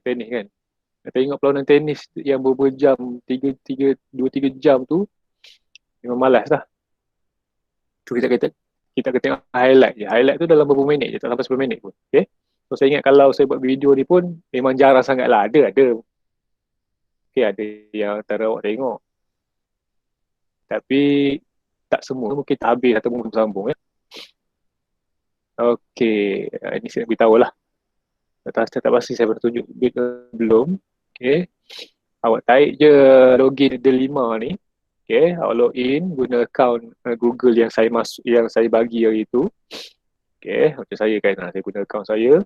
tenis kan. Tengok perlawanan tenis yang beberapa jam, 2-3 jam tu, memang malas lah. Tu kita tengok highlight je. Highlight tu dalam beberapa minit je, tak sampai 10 minit pun. Okay. So saya ingat kalau saya buat video ni pun memang jarang sangat lah. Ada. Okay, ada yang antara awak tengok. Tapi tak semua mungkin tak habis atau mungkin bersambung ya. Okay, ini saya nak beritahu lah. Tak pasti saya bertunjuk belum. Okay. Awak tarik je login Delima ni. Okay, awak login guna account Google yang saya bagi hari itu. Okay, macam saya kan, saya guna account saya.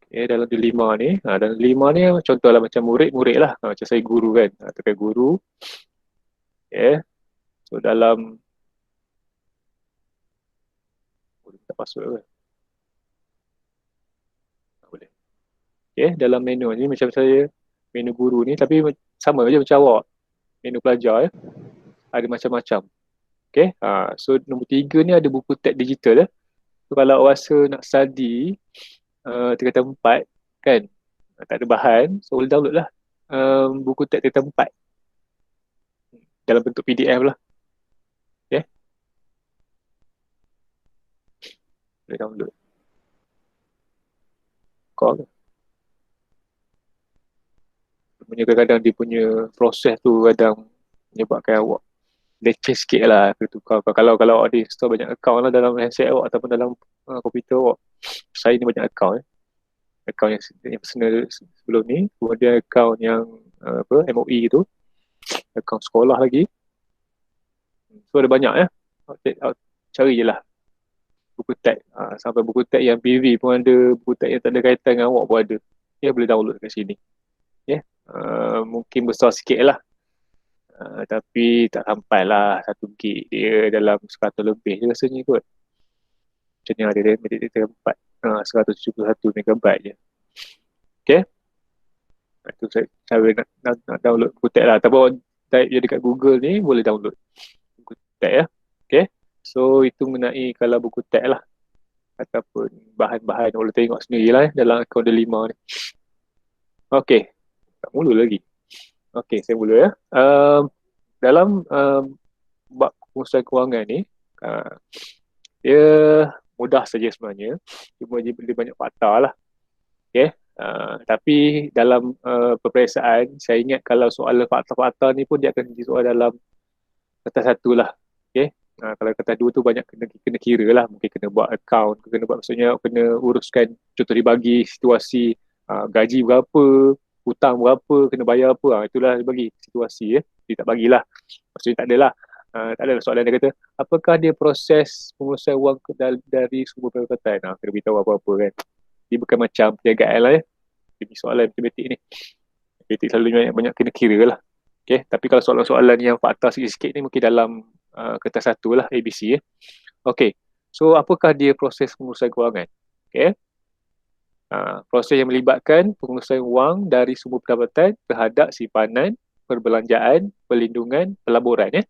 Okay, dalam Delima ni, dalam Delima ni contohlah macam murid lah. Macam saya guru kan, tekan guru. Okay, so dalam boleh minta password kan? Boleh. Okay, dalam menu ni macam saya, menu guru ni, tapi sama je macam awak. Menu pelajar ada macam-macam. Okay, so nombor 3 ni ada buku teks digital. So kalau awak rasa nak study tingkatan 4 kan, tak ada bahan, so boleh download lah buku teks tingkatan 4 dalam bentuk PDF lah. Okay, boleh download. Call. Kadang-kadang dia punya proses tu kadang menyebabkan awak leceh sikit lah tukar. Kalau awak ada install banyak account lah dalam handset awak ataupun dalam komputer awak. Saya ni banyak account account yang personal sebelum ni, kemudian account yang MOE tu, account sekolah lagi. So ada banyak ya. Awak cari je lah buku teks. Sampai buku teks yang PV pun ada, buku teks yang tak ada kaitan dengan awak pun ada. Ya, boleh download kat sini. Ya, mungkin besar sikit lah. Tapi tak sampai lah 1 gig, dia dalam 100 lebih je rasanya kot. Macam ni ada dia 4 171 megabyte je. Okay, itu cara nak download buku teks lah. Ataupun type je dekat Google ni boleh download buku teks ya. Okay, so itu mengenai kalau buku teks lah ataupun bahan-bahan boleh tengok sendiri lah dalam akaun Delima ni. Okay, tak mula lagi. Okay, saya mula ya. Dalam bab pengurusan kewangan ni, dia mudah saja sebenarnya. Cuma dia banyak fakta lah. Okay. Tapi dalam peperiksaan, saya ingat kalau soalan fakta-fakta ni pun dia akan jadi soal dalam kertas 1 lah. Okay. Kalau kertas 2 tu banyak kena kira lah. Mungkin kena buat account, kena buat, maksudnya kena uruskan, contoh dibagi situasi gaji berapa, hutang berapa, kena bayar apa. Itulah dia bagi situasi. Dia tak bagilah. Maksudnya tak adalah. Tak ada soalan dia kata, apakah dia proses pengurusan wang dari sumber pendapatan? Kena beritahu apa-apa kan. Dia bukan macam perniagaan lah ya. Dia soalan matematik ni. Matematik selalu banyak kena kira lah. Okay. Tapi kalau soalan-soalan yang fakta sikit-sikit ni mungkin dalam kertas 1 lah, ABC ya. Okay. So apakah dia proses pengurusan kewangan? Okay. Proses yang melibatkan pengurusan wang dari sumber pendapatan terhadap simpanan, perbelanjaan, perlindungan, pelaburan ya.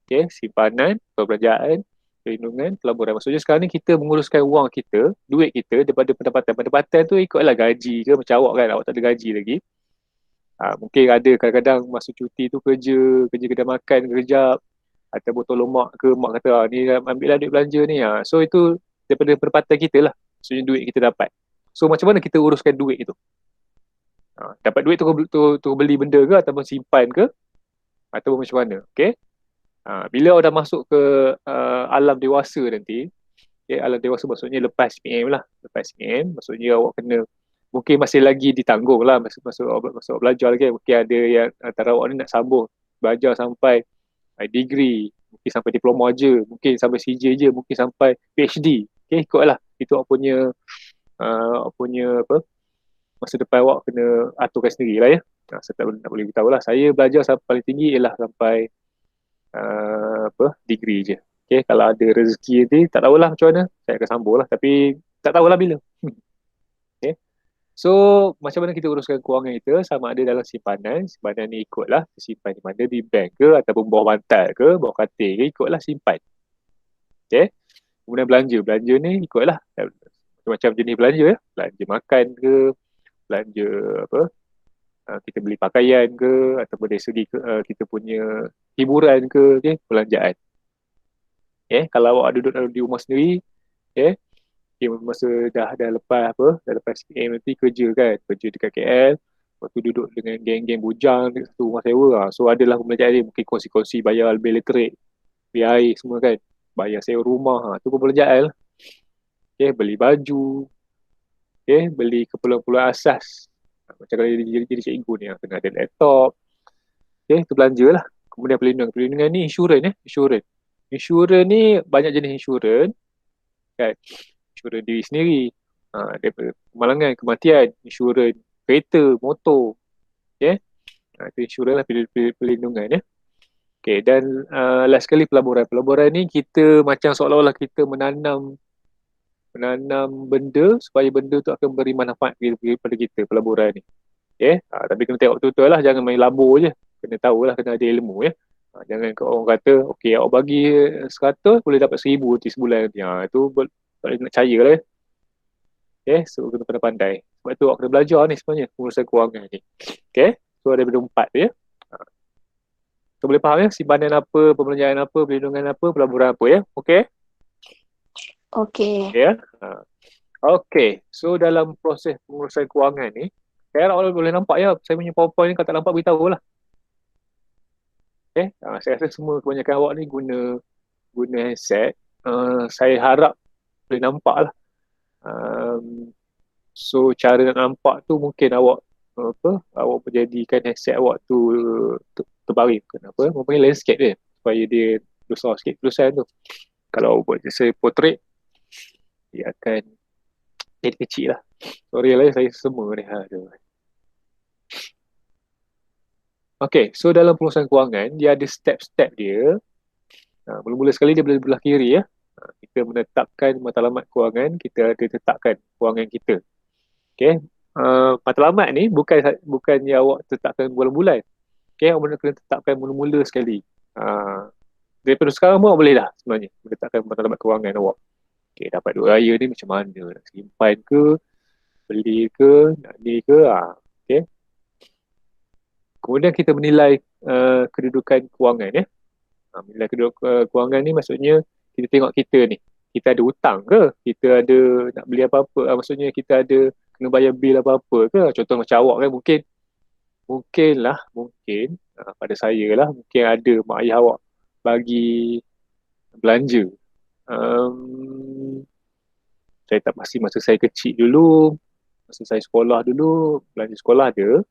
Okay, simpanan, perbelanjaan, perlindungan, pelaburan. Maksudnya sekarang ni kita menguruskan wang kita, duit kita daripada pendapatan. Pendapatan tu ikutlah gaji ke, macam awak kan, awak tak ada gaji lagi. Mungkin ada kadang-kadang masa cuti tu kerja kedai makan kejap, ataupun tolong mak ke, mak kata, ni ambil lah duit belanja ni. So itu daripada pendapatan kita lah. Maksudnya duit kita dapat. So macam mana kita uruskan duit itu? Dapat duit tu beli benda ke, ataupun simpan ke, ataupun macam mana? Okay. Bila awak dah masuk ke alam dewasa nanti, alam dewasa maksudnya lepas PM lah. Lepas PM, maksudnya awak kena, mungkin masih lagi ditanggung lah masuk belajar lagi. Mungkin ada yang antara awak ni nak sambung belajar sampai degree, mungkin sampai diploma je, mungkin sampai CJ je, mungkin sampai PhD. Okay, ikutlah. Itu awak punya masa depan awak kena aturkan sendiri lah ya. Saya tak boleh beritahu lah. Saya belajar sampai paling tinggi ialah sampai degree je. Okay, kalau ada rezeki nanti tak tahulah macam mana, saya akan sambung lah, tapi tak tahulah bila. Okay. So macam mana kita uruskan kewangan kita, sama ada dalam simpanan ni ikutlah simpan di mana, di bank ke, ataupun bawah bantal ke, bawah katil ke, ikutlah simpan. Okay. Kemudian belanja ni ikutlah macam jenis belanja ya. Belanja makan ke, belanja apa, kita beli pakaian ke, ataupun dari segi kita punya hiburan ke, okay, belanjaan. Kalau awak duduk di rumah sendiri, okay, masa dah lepas apa, dah lepas PM nanti kerja kan, kerja dekat KL, lepas tu duduk dengan geng-geng bujang dekat satu rumah sewa. So adalah pembelanjaan ni, mungkin kongsi-kongsi bayar bil elektrik, bil air semua kan, bayar sewa rumah, tu pun belanjaan lah. Beli baju, beli keperluan-keperluan asas. Macam kalau jadi cikgu ni, kena ada laptop, tu belanja lah. Kemudian perlindungan ni insurans ni banyak jenis insurans kan. Insurans diri sendiri, daripada kemalangan, kematian, insurans kereta, motor, itu insurans lah, perlindungan. Dan last sekali pelaburan ni kita macam seolah-olah kita menanam benda supaya benda tu akan beri manfaat kepada kita, pelaburan ni. Tapi kena tengok betul-betul lah, jangan main labur je, kena tahulah, kena ada ilmu. Jangan orang kata okey awak bagi 100 boleh dapat 1000 nanti sebulan nanti. Itu tak boleh nak percaya lah. So kena pandai-pandai. Sebab tu awak kena belajar ni sebenarnya pengurusan kewangan ni. So ada benda 4 tu So boleh faham simpanan apa, pembelanjaan apa, perlindungan apa, pelaburan apa Okey. Okey. So dalam proses pengurusan kewangan ni, awak boleh nampak saya punya PowerPoint ni, kalau tak nampak beritahu lah. Saya rasa semua kebanyakan awak ni guna handset. Saya harap boleh nampak lah. So cara nak nampak tu mungkin awak menjadikan handset awak tu terbaring. Kenapa? Mempunyai landscape dia supaya dia besar sikit tulisan tu. Kalau buat saya portrait, dia akan jadi kecil lah. Sorry lah, saya semua ni. Okay, so dalam pengurusan kewangan, dia ada step-step dia. Mula-mula sekali dia belah kiri kita menetapkan matlamat kewangan, kita ada tetapkan kewangan kita. Matlamat ni bukannya awak tetapkan bulan-bulan. Awak kena tetapkan mula-mula sekali. Daripada sekarang pun awak boleh dah sebenarnya menetapkan matlamat kewangan awak. Dapat duit raya ni macam mana? Nak simpan ke? Beli ke? Nak ni ke? Kemudian kita menilai kedudukan kewangan. Menilai kedudukan kewangan ni maksudnya kita tengok kita ni. Kita ada hutang ke? Kita ada nak beli apa-apa? Maksudnya kita ada kena bayar bil apa-apa ke? Contoh macam awak kan mungkin pada saya lah, mungkin ada mak ayah awak bagi belanja. Saya tak pasti masa saya kecil dulu, masa saya sekolah dulu, belanja sekolah ada.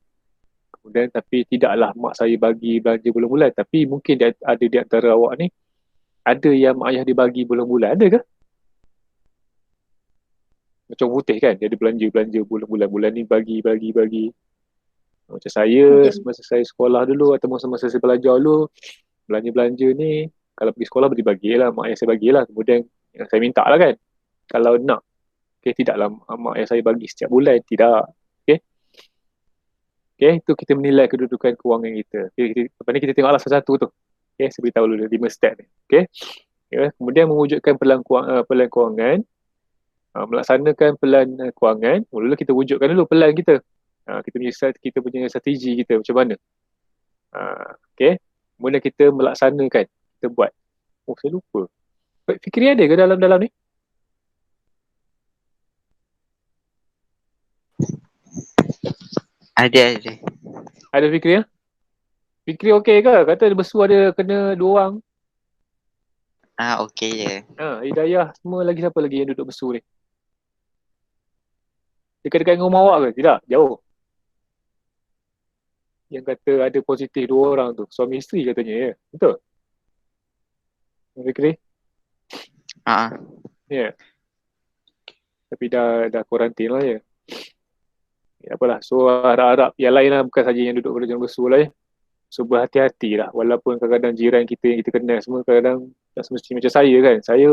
Kemudian tapi tidaklah mak saya bagi belanja bulan-bulan, tapi mungkin ada di antara awak ni ada yang mak ayah dia bagi bulan-bulan, ada ke? Macam putih kan, dia ada belanja bulan-bulan, bulan ni bagi. Macam saya, semasa saya sekolah dulu atau semasa saya belajar dulu, belanja ni kalau pergi sekolah bagilah, mak ayah saya bagilah. Kemudian saya minta lah kan, kalau nak, tidaklah mak ayah saya bagi setiap bulan, tidak. Itu kita menilai kedudukan kewangan kita. Lepas ni kita tengoklah satu-satu tu. Saya beritahu dulu 5 step ni. Kemudian mewujudkan pelan kewangan, melaksanakan pelan kewangan. Mula-mula kita wujudkan dulu pelan kita. Kita punya strategi kita macam mana. Kemudian kita melaksanakan, kita buat. Saya lupa. Fikri ada ke dalam ni? Ada. Ada Fikri Fikri okey ke? Kata dia bersu ada kena 2 orang. Okey je. Hidayah semua lagi, siapa lagi yang duduk bersu ni? Dekat-dekat dengan rumah awak ke? Tidak, jauh. Yang kata ada positif 2 orang tu, suami isteri katanya Betul? Fikri? Tapi dah kuarantin lah apalah. So harap-harap yang lain lah, bukan saja yang duduk pada jalan bersu lah So berhati-hati lah, walaupun kadang-kadang jiran kita yang kita kenal semua kadang-kadang tak semestinya macam saya kan. Saya,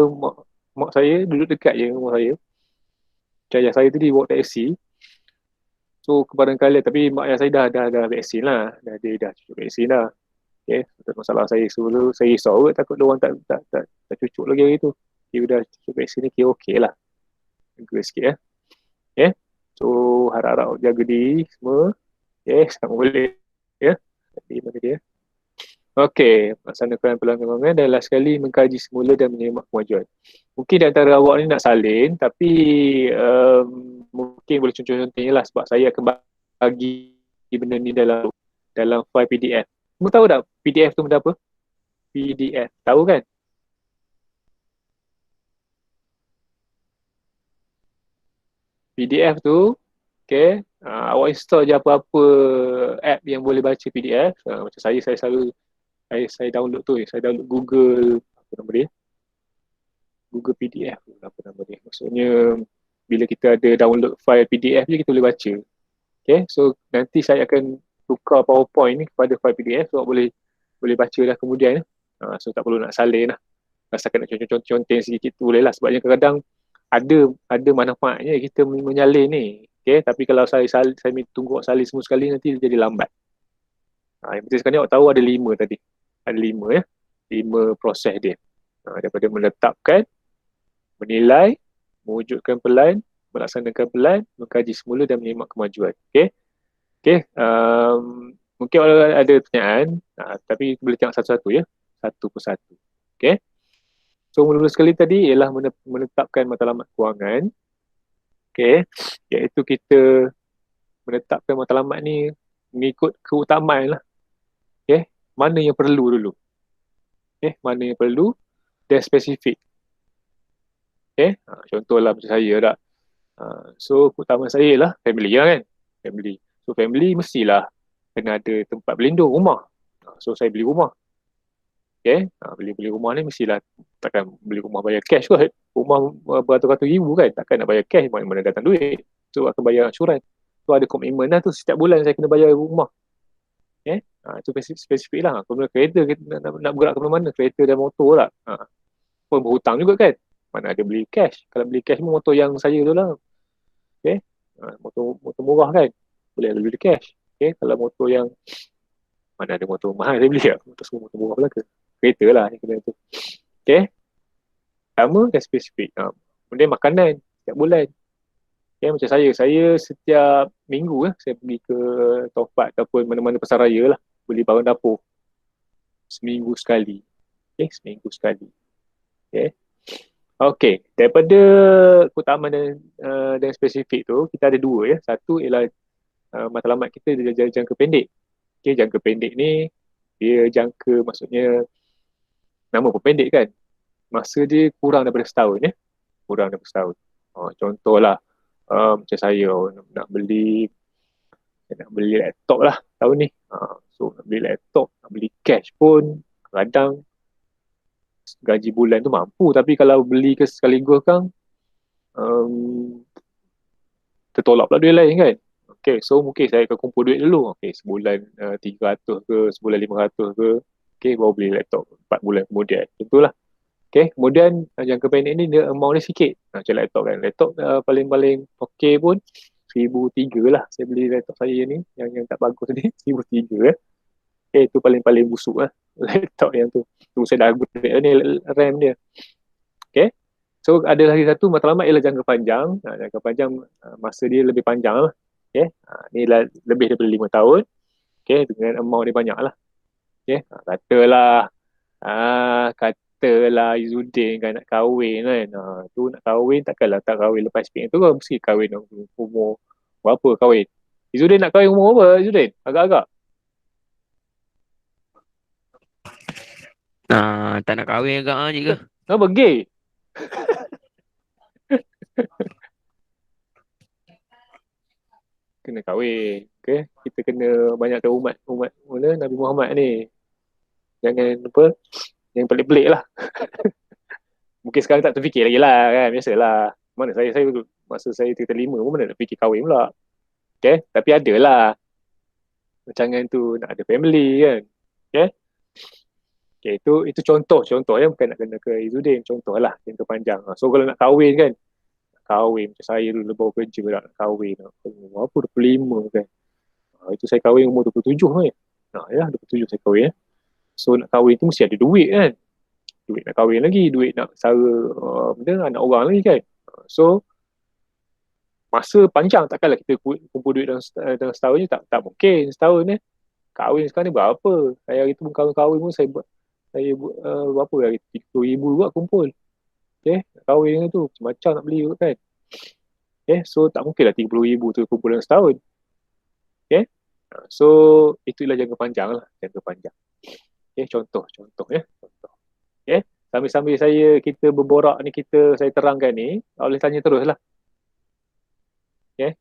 mak saya duduk dekat je rumah saya. Macam ayah saya tadi bawa taksi. So kebarangkali, tapi mak ayah saya dah vaksin lah. Dia dah cucuk vaksin lah. Masalah saya dulu, saya risau takut dia orang tak cucuk lagi hari tu. Dia dah cucuk vaksin ni, okey lah. Jaga sikit ya. Okay. So harap-harap jaga diri semua. Okay, sama boleh. Ya. Jadi mana dia? Okey, laksanakan pelanggan dan last sekali mengkaji semula dan menerima kemajuan. Mungkin di antara awak ni nak salin, tapi mungkin boleh contoh-contohnya lah sebab saya akan bagi benda ni dalam file PDF. Kamu tahu tak PDF tu benda apa? PDF. Tahu kan? PDF tu, okay, awak install je apa-apa app yang boleh baca PDF. Macam saya selalu, saya download tu, saya download Google, apa nama dia? Google PDF apa nama dia. Maksudnya bila kita ada download file PDF je kita boleh baca. Okay, so nanti saya akan tukar PowerPoint ni kepada file PDF so boleh boleh baca dah kemudian. So tak perlu nak salin lah. Rasakan nak contoh-contoh sedikit tu boleh lah sebabnya kadang-kadang ada manfaatnya kita menyalin ni. Okay, tapi kalau saya tunggu awak salin semua sekali nanti jadi lambat. Yang penting sekarang ni awak tahu ada 5 tadi. Ada 5 ya. 5 proses dia. Daripada meletakkan, menilai, mewujudkan pelan, melaksanakan pelan, mengkaji semula dan menyimak kemajuan. Okey. Okey, mungkin ada pertanyaan, tapi boleh tengok satu-satu ya. Satu persatu. Okey. So mula-mula sekali tadi ialah menetapkan matlamat kewangan. Okey. Iaitu kita menetapkan matlamat ni mengikut keutamaan lah. Okey. Mana yang perlu dulu. Okey, mana yang perlu dan spesifik. Okey. Contohlah macam saya tak. So utama saya lah family lah kan. Family. So family mestilah kena ada tempat berlindung rumah. So saya beli rumah. Okay. Beli rumah ni mestilah takkan beli rumah bayar cash kot. Rumah beratus-ratus ribu kan. Takkan nak bayar cash mana datang duit. So akan bayar ansuran. So ada komitmen lah tu setiap bulan saya kena bayar rumah. Okay. Itu spesifik lah. Kemudian kereta kita nak bergerak ke mana-mana. Kereta dan motor lah. Pun berhutang juga kan. Mana ada beli cash. Kalau beli cash pun motor yang saya tu lah. Okay. Motor murah kan. Boleh beli cash. Okay. Kalau motor yang mana ada motor mahal saya beli lah. Motor murah pula ke. Kereta lah yang kena tu. Okay. Sama dan spesifik. Kemudian makanan setiap bulan. Okay. Macam saya setiap minggu saya pergi ke Topat ataupun mana-mana pasar raya lah. Beli barang dapur. Seminggu sekali. Okay. Seminggu sekali. Okay. Okay, daripada keutamaan dan spesifik tu, kita ada 2 ya. Satu ialah matlamat kita dia jangka pendek. Okay, jangka pendek ni, dia jangka maksudnya, nama pun pendek kan. Masa dia kurang daripada setahun ya. Kurang daripada setahun. Contohlah, macam saya nak beli laptop lah tahun ni. So nak beli laptop, nak beli cash pun, kadang gaji bulan tu mampu tapi kalau beli ke sekaligus kan tertolak pula duit lain kan. Okay, so mungkin saya akan kumpul duit dulu. Okay, sebulan 300 ke, sebulan 500 ke. Okay, baru beli laptop 4 bulan kemudian. Tentulah. Okay, kemudian jangka pendek ni dia amount dia sikit. Macam laptop kan. Laptop paling-paling okay pun 1,300 lah. Saya beli laptop saya ni, yang tak bagus ni, 1,300 Okay, itu paling-paling busuk lah. Laptop yang tu. Tu saya dah upgrade ni RAM dia. Okay. So ada lagi satu matlamat ialah jangka panjang. Jangka panjang masa dia lebih panjang lah. Okay. Ni lebih daripada 5 tahun. Okay. Dengan amount dia banyak lah. Okay. Katalah Izzuddin kan nak kahwin kan. Tu nak kahwin takkanlah tak kahwin lepas PN tu kan. Mesti kahwin umur berapa kahwin. Izzuddin nak kahwin umur apa Izzuddin? Agak-agak. Tak nak kahwin agak je ke? Apa gay? Kena kahwin. Okay. Kita kena banyakkan umat mana Nabi Muhammad ni. Jangan apa yang pelik-pelik lah. Mungkin sekarang tak terfikir lagi lah kan. Biasalah. Mana saya masa saya 35 pun mana nak fikir kahwin pula. Okay. Tapi ada lah. Rancangan tu nak ada family kan. Okay. Okay, itu contoh ya, bukan nak kena ke Izzuddin, contoh lah jangka panjang. So kalau nak kahwin kan, kahwin macam saya dulu baru kerja nak kahwin, apa 25 kan. Itu saya kahwin umur 27 kan. Ya 27 saya kahwin. So nak kahwin tu mesti ada duit kan. Duit nak kahwin lagi, duit nak sara anak orang lagi kan. So masa panjang, takkanlah kita kumpul duit dalam setahun ni, tak mungkin setahun ni. Kahwin sekarang ni berapa? Saya hari tu kahwin pun saya buat, berapa hari, 30,000 buat kumpul. Okay, kahwin tu macam nak beli kot kan. Okay, so tak mungkin lah 30,000 tu kumpul dalam setahun. Okay, so itulah jangka panjang lah, jangka panjang. Okay, contoh ya, contoh. Okay, sambil-sambil kita berborak ni, saya terangkan ni, boleh tanya terus lah. Okay,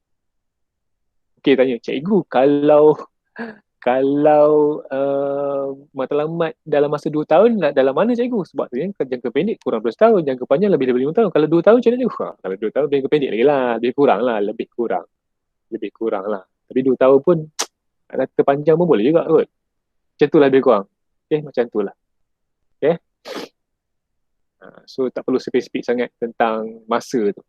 okay, tanya, cikgu, kalau matlamat dalam masa 2 tahun, dalam mana cikgu? Sebab tu jangka pendek kurang 2 tahun, jangka panjang lebih daripada 5 tahun. Kalau 2 tahun macam mana cikgu? Kalau 2 tahun jangka pendek lagi lah, lebih kurang lah. Tapi 2 tahun pun rata panjang pun boleh juga kot. Macam tu lah lebih kurang. Okay, macam tu lah. Okay. So tak perlu spesifik sangat tentang masa tu.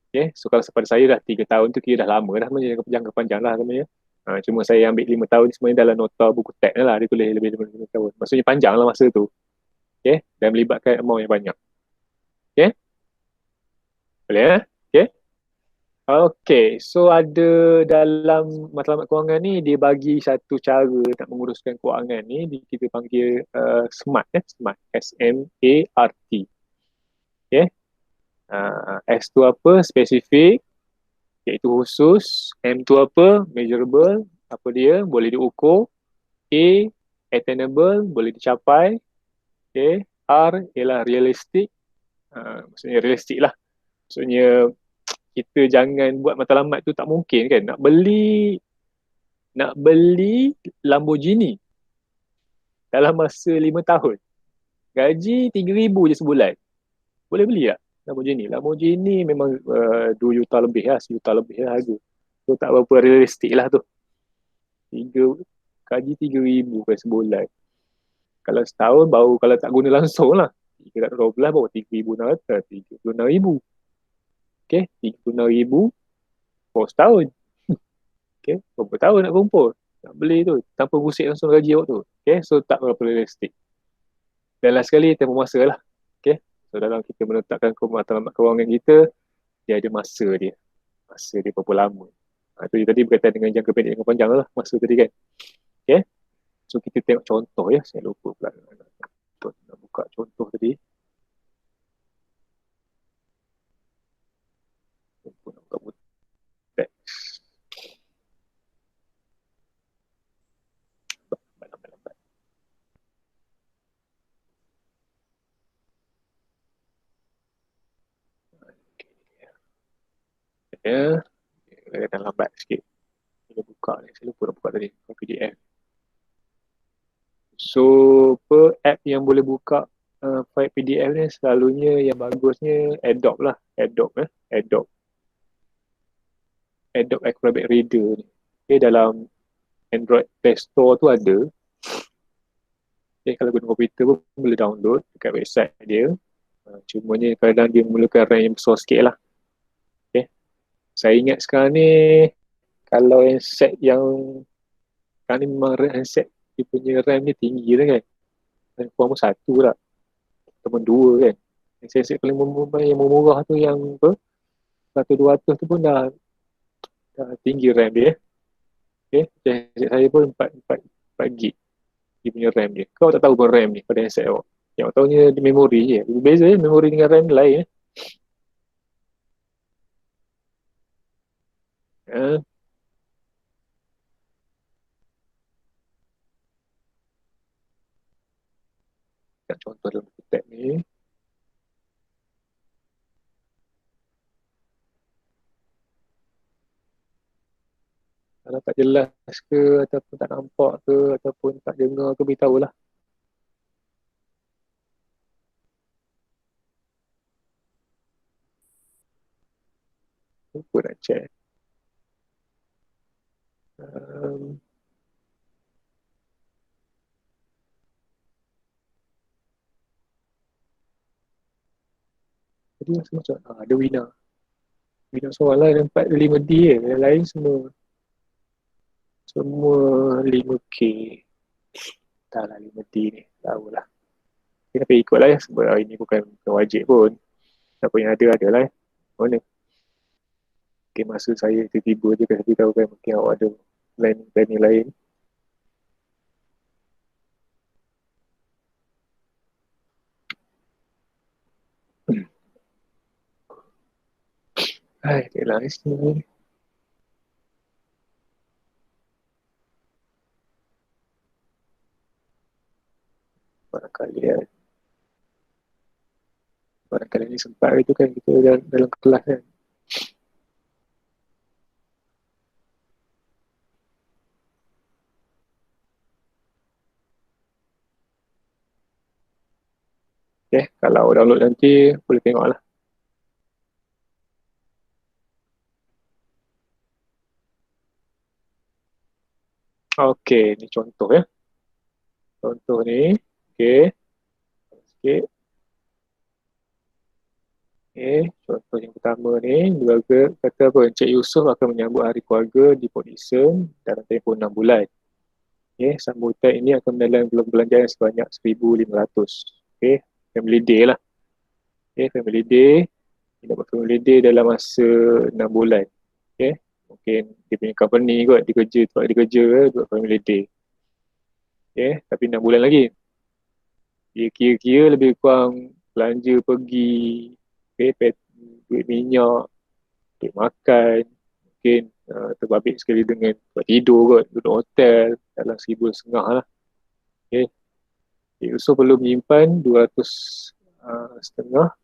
Okay, so kalau pada saya dah 3 tahun tu kira dah lama dah, jangka panjang lah sebenarnya. Cuma saya ambil 5 tahun sebenarnya dalam nota buku teks lah, dia tulis lebih daripada 5 tahun. Maksudnya panjang lah masa tu. Okay, dan melibatkan amount yang banyak. Okay, boleh ya? Okay. Okay, so ada dalam matlamat kewangan ni, dia bagi satu cara nak menguruskan kewangan ni, kita panggil SMART. SMART. S-M-A-R-T. Okay. S tu apa? Spesifik, iaitu khusus. M tu apa? Measurable, apa dia? Boleh diukur. A, attainable, boleh dicapai. Okay. R ialah realistik. Maksudnya realistik lah. Maksudnya kita jangan buat matlamat tu tak mungkin kan. Nak beli Lamborghini dalam masa 5 tahun. Gaji 3,000 je sebulan. Boleh beli tak Lamborghini? Lamborghini memang 2 juta lebih lah, 1 juta lebih lah harga. So tak berapa realistik lah tu. Gaji 3,000 per sebulan. Kalau setahun baru, kalau tak guna langsung lah, 312 baru 3,600, 36,000. Okay, 36,000 for setahun. Okay, berapa tahun nak kumpul? Nak beli tu, tanpa gusik langsung gaji awak tu. Okay, so tak berapa realistik. Dan last sekali, tempoh masa lah. Okay, so dalam kita menetapkan matlamat kewangan kita, dia ada masa dia. Masa dia berapa lama. Itu tadi berkaitan dengan jangka pendek, jangka panjang lah, masa tadi kan. Okay, so kita tengok contoh ya. Saya lupa pula nak buka contoh tadi. Nak buka teks. Lambat. Ya, dah lambat sikit. Saya buka ni, saya lupa nak buka tadi PDF. So, app yang boleh buka file PDF ni selalunya yang bagusnya Adobe lah. Adobe Acrobat Reader ni. Okay, dalam Android Play Store tu ada. Okay, kalau guna komputer pun boleh download dekat website dia. Cumanya kadang dia memerlukan RAM yang besar sikit lah. Okay. Saya ingat sekarang ni, kalau handset yang sekarang ni memang handset dia punya RAM ni tinggi lah kan. Kurang pun 1 lah. Ataupun 2 kan. Handset paling yang murah tu yang apa, 100-200 tu pun dah tinggi RAM dia. Okay. Handset saya pun 4 gig dia punya RAM dia. Kau tak tahu pun RAM ni pada handset awak. Yang tahunya di memori je. Beza je, memori dengan RAM lain. Contoh dalam buku teks ni. Kalau tak jelas ke, ataupun tak nampak ke, ataupun tak dengar ke, beritahu lah. Lupa nak check. Jadi macam ada Wina soalan yang 4-5D je. Yang lain semua 5K. Tak lah 5D ni, tahu lah. Tapi ikut lah ya, sebab hari ni bukan wajib pun. Siapa yang ada lah. Mana? Ok, mungkin masa saya tiba-tiba je kasi tahu kan, mungkin awak ada planning lain. Hai, dia lah sini. Barangkali ya, barangkali ni sempat itu kan kita dalam kelas kan. Okay, kalau download nanti boleh tengok lah. Okay, ni contoh ya. Contoh ni, okay, sikit. Okay, contoh yang pertama ni, keluarga kata apa, Encik Yusof akan menyambut hari keluarga di Port Dickson dalam tempoh 6 bulan. Okay, sambutan ini akan menelan belanjaan sebanyak 1,500. Okay, family day lah. Okay, family day. Dia dapat family day dalam masa 6 bulan. Okay, mungkin dia punya company kot, dia kerja, tempat dia kerja buat family day. Okay, tapi 6 bulan lagi. Dia kira-kira lebih kurang belanja pergi, okay, duit minyak, duit makan, mungkin terbabit sekali dengan buat tidur kot, duduk hotel dalam 1,500 lah. Okay. So perlu menyimpan 200 setengah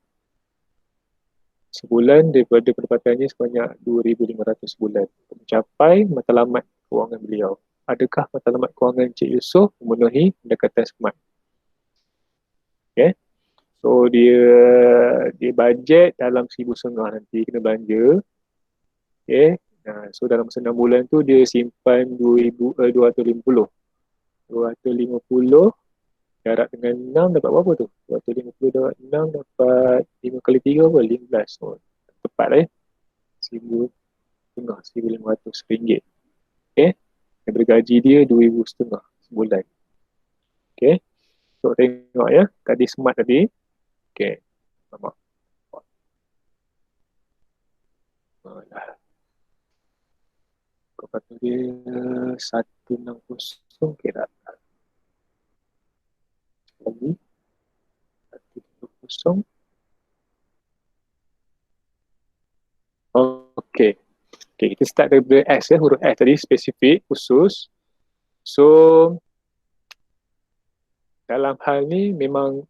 sebulan daripada pendapatannya sebanyak 2,500 sebulan untuk mencapai matlamat kewangan beliau. Adakah matlamat kewangan Encik Yusof memenuhi pendekatan SMART? Okay. So dia bajet dalam 1,500 nanti kena belanja. Okay. Nah, so dalam masa 6 bulan tu dia simpan 250. 250 darab dengan 6 dapat berapa tu? 250 darab 6 dapat 5 kali 3 apa? 15. So, tepat lah ya. 1,500 ringgit. Okay. Daripada gaji dia 2,500 sebulan. Okay. So tengok ya. Tadi smart tadi. Okay. Nampak. Kau kata dia 160 kira. Lagi. 160. Okay. Okay, kita start dari S ya. Huruf S tadi spesifik, khusus. So, dalam hal ni memang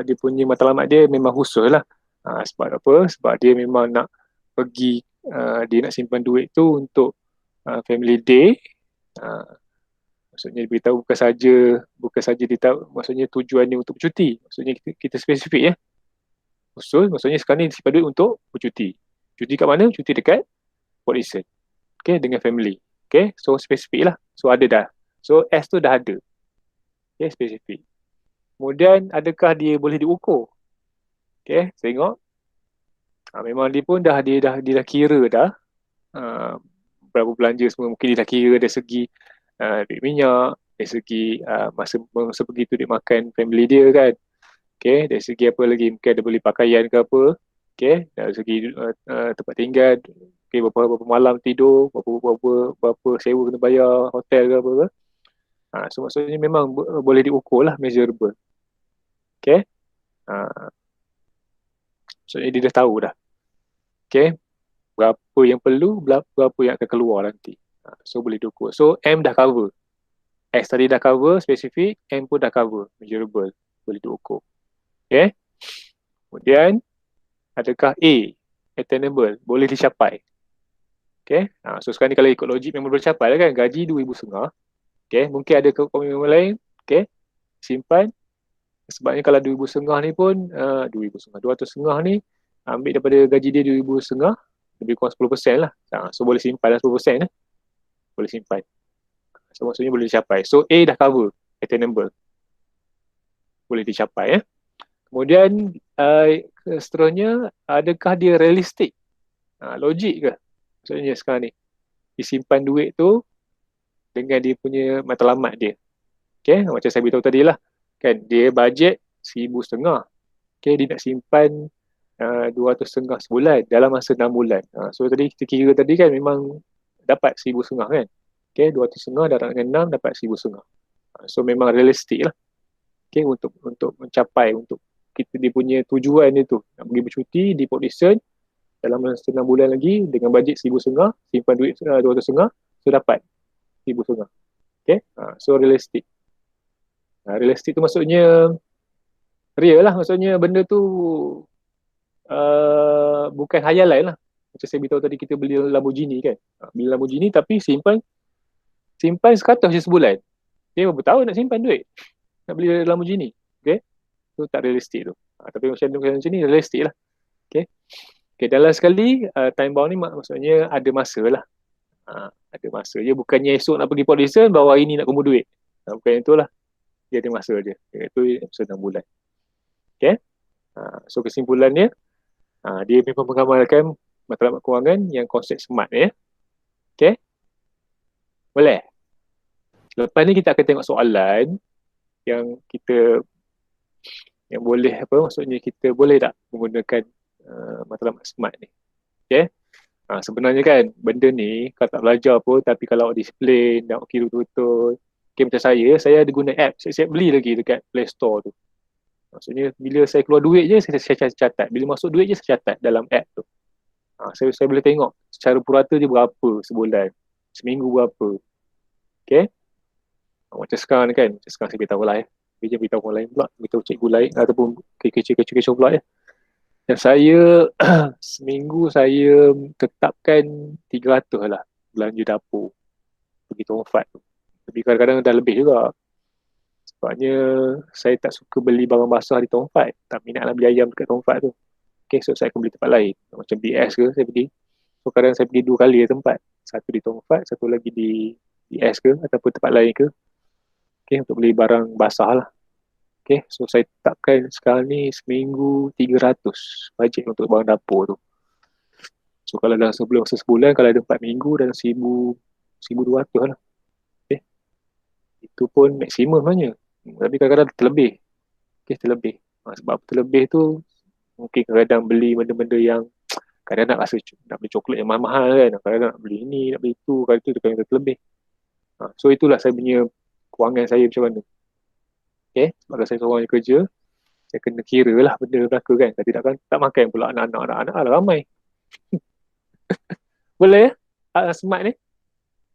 dia punya matlamat dia memang khusus lah. Sebab apa? Sebab dia memang nak pergi, dia nak simpan duit tu untuk family day. Maksudnya dia beritahu bukan saja dia tahu, maksudnya tujuannya untuk bercuti. Maksudnya kita spesifik ya. Khusus, maksudnya sekarang ni simpan duit untuk bercuti. Cuti kat mana? Cuti dekat Port Dickson. Okay, dengan family. Okay, so spesifik lah. So ada dah. So S tu dah ada. Okay, spesifik. Kemudian adakah dia boleh diukur? Okay, tengok. Memang dia pun dah kira dah. Berapa belanja semua, mungkin dia dah kira dari segi duit minyak, dari segi masa pergi tu dia makan family dia kan. Okay, dari segi apa lagi, mungkin ada beli pakaian ke apa. Okay, dari segi tempat tinggal, okay, berapa malam tidur, berapa sewa kena bayar hotel ke apa ke. So maksudnya memang boleh diukur lah, measurable. Okay. Maksudnya dia dah tahu dah. Okay. Berapa yang perlu, berapa yang akan keluar nanti. So boleh diukur. So M dah cover. S tadi dah cover, spesifik. M pun dah cover, measurable. Boleh diukur. Okay. Kemudian, adakah A, attainable, boleh dicapai. Okay. So sekarang ni kalau ikut logik memang boleh capai lah kan. Gaji 2,500. Okay. Mungkin ada komitmen lain. Okay. Simpan. Sebabnya kalau 2,500 ni pun 200,500 ni ambil daripada gaji dia 2,500, lebih kurang 10% lah. So boleh simpan lah 10% lah. Boleh simpan. So maksudnya boleh dicapai. So A dah cover, attainable. Boleh dicapai ya. Kemudian seterusnya, adakah dia realistik? Logik ke? Maksudnya sekarang ni disimpan duit tu dengan dia punya matlamat dia. Okay, macam saya beritahu tadi lah. Kan, dia bajet 1,500. Okay, dia nak simpan 200 setengah sebulan dalam masa 6 bulan. So tadi kita kira tadi kan memang dapat 1,500 kan. Okay, 200 setengah darab dengan 6 dapat 1,500. So memang realistik lah. Okay, untuk mencapai, untuk kita dia punya tujuan dia tu. Nak pergi bercuti di Port Dickson dalam masa 6 bulan lagi dengan bajet 1,500, simpan duit 200 setengah, so dapat 1,500. Okay, so realistik. Realistik tu maksudnya real lah, maksudnya benda tu bukan hayalan lah. Macam saya beritahu tadi kita beli Lamborghini kan. Beli Lamborghini tapi simpan simpan 100 je sebulan. Dia berapa tahun nak simpan duit? Nak beli Lamborghini. Okay? Tu tak realistik tu. Tapi macam ni realistik lah. Okay? Okay, dalam sekali time bound ni maksudnya ada masa lah. Ada masa je. Bukannya esok nak pergi Port Dickson, baru hari ni nak kumpul duit. Bukan itu lah. Dia ada masa je. Itu masa 6 bulan. Okay? So kesimpulannya, dia memang mengamalkan matlamat kewangan yang konsep SMART ya. Okay? Boleh? Lepas ni kita akan tengok soalan yang kita yang boleh apa maksudnya kita boleh tak menggunakan matlamat SMART ni. Okay? Sebenarnya kan benda ni kalau tak belajar pun, tapi kalau disiplin nak kira betul-betul. Okay, macam saya ada guna app. Saya beli lagi dekat Play Store tu. Maksudnya bila saya keluar duit je saya catat. Bila masuk duit je saya catat dalam app tu. Saya boleh tengok secara purata je berapa sebulan, seminggu berapa. Okay? Macam sekarang ni kan, macam sekarang saya beritahu lah ya. Dia beritahu orang lain pula, beritahu cikgu lain ataupun kecoh-kecoh pula ya. Dan saya seminggu saya tetapkan 300 lah belanja dapur pergi Tonfat tu. Tapi kadang-kadang dah lebih juga. Sebabnya saya tak suka beli barang basah di Tonfat. Tak minat lah beli ayam dekat Tonfat tu. Okay, so saya akan beli tempat lain. Macam BS ke saya pergi. So kadang saya pergi 2 kali ke tempat. Satu di Tonfat, satu lagi di BS ke ataupun tempat lain ke. Okay, untuk beli barang basah lah. Okay, so saya tetapkan sekarang ni seminggu 300 bajet untuk barang dapur tu. So kalau dalam sebulan, kalau ada 4 minggu dan 1,200 lah. Okay, itu pun maksimum sebenarnya. Tapi kadang-kadang terlebih. Okay, terlebih. Sebab terlebih tu mungkin kadang-kadang beli benda-benda yang kadang nak rasa nak beli coklat yang mahal-mahal kan. Kadang-kadang nak beli ini, nak beli itu. Kadang itu kadang terlebih. So itulah saya punya kewangan saya macam mana. Okay, sebab saya seorang yang kerja, saya kena kira lah benda belaka kan. Kalau tidak kan tak makan pula anak-anak lah ramai. Boleh ya? Smart ni.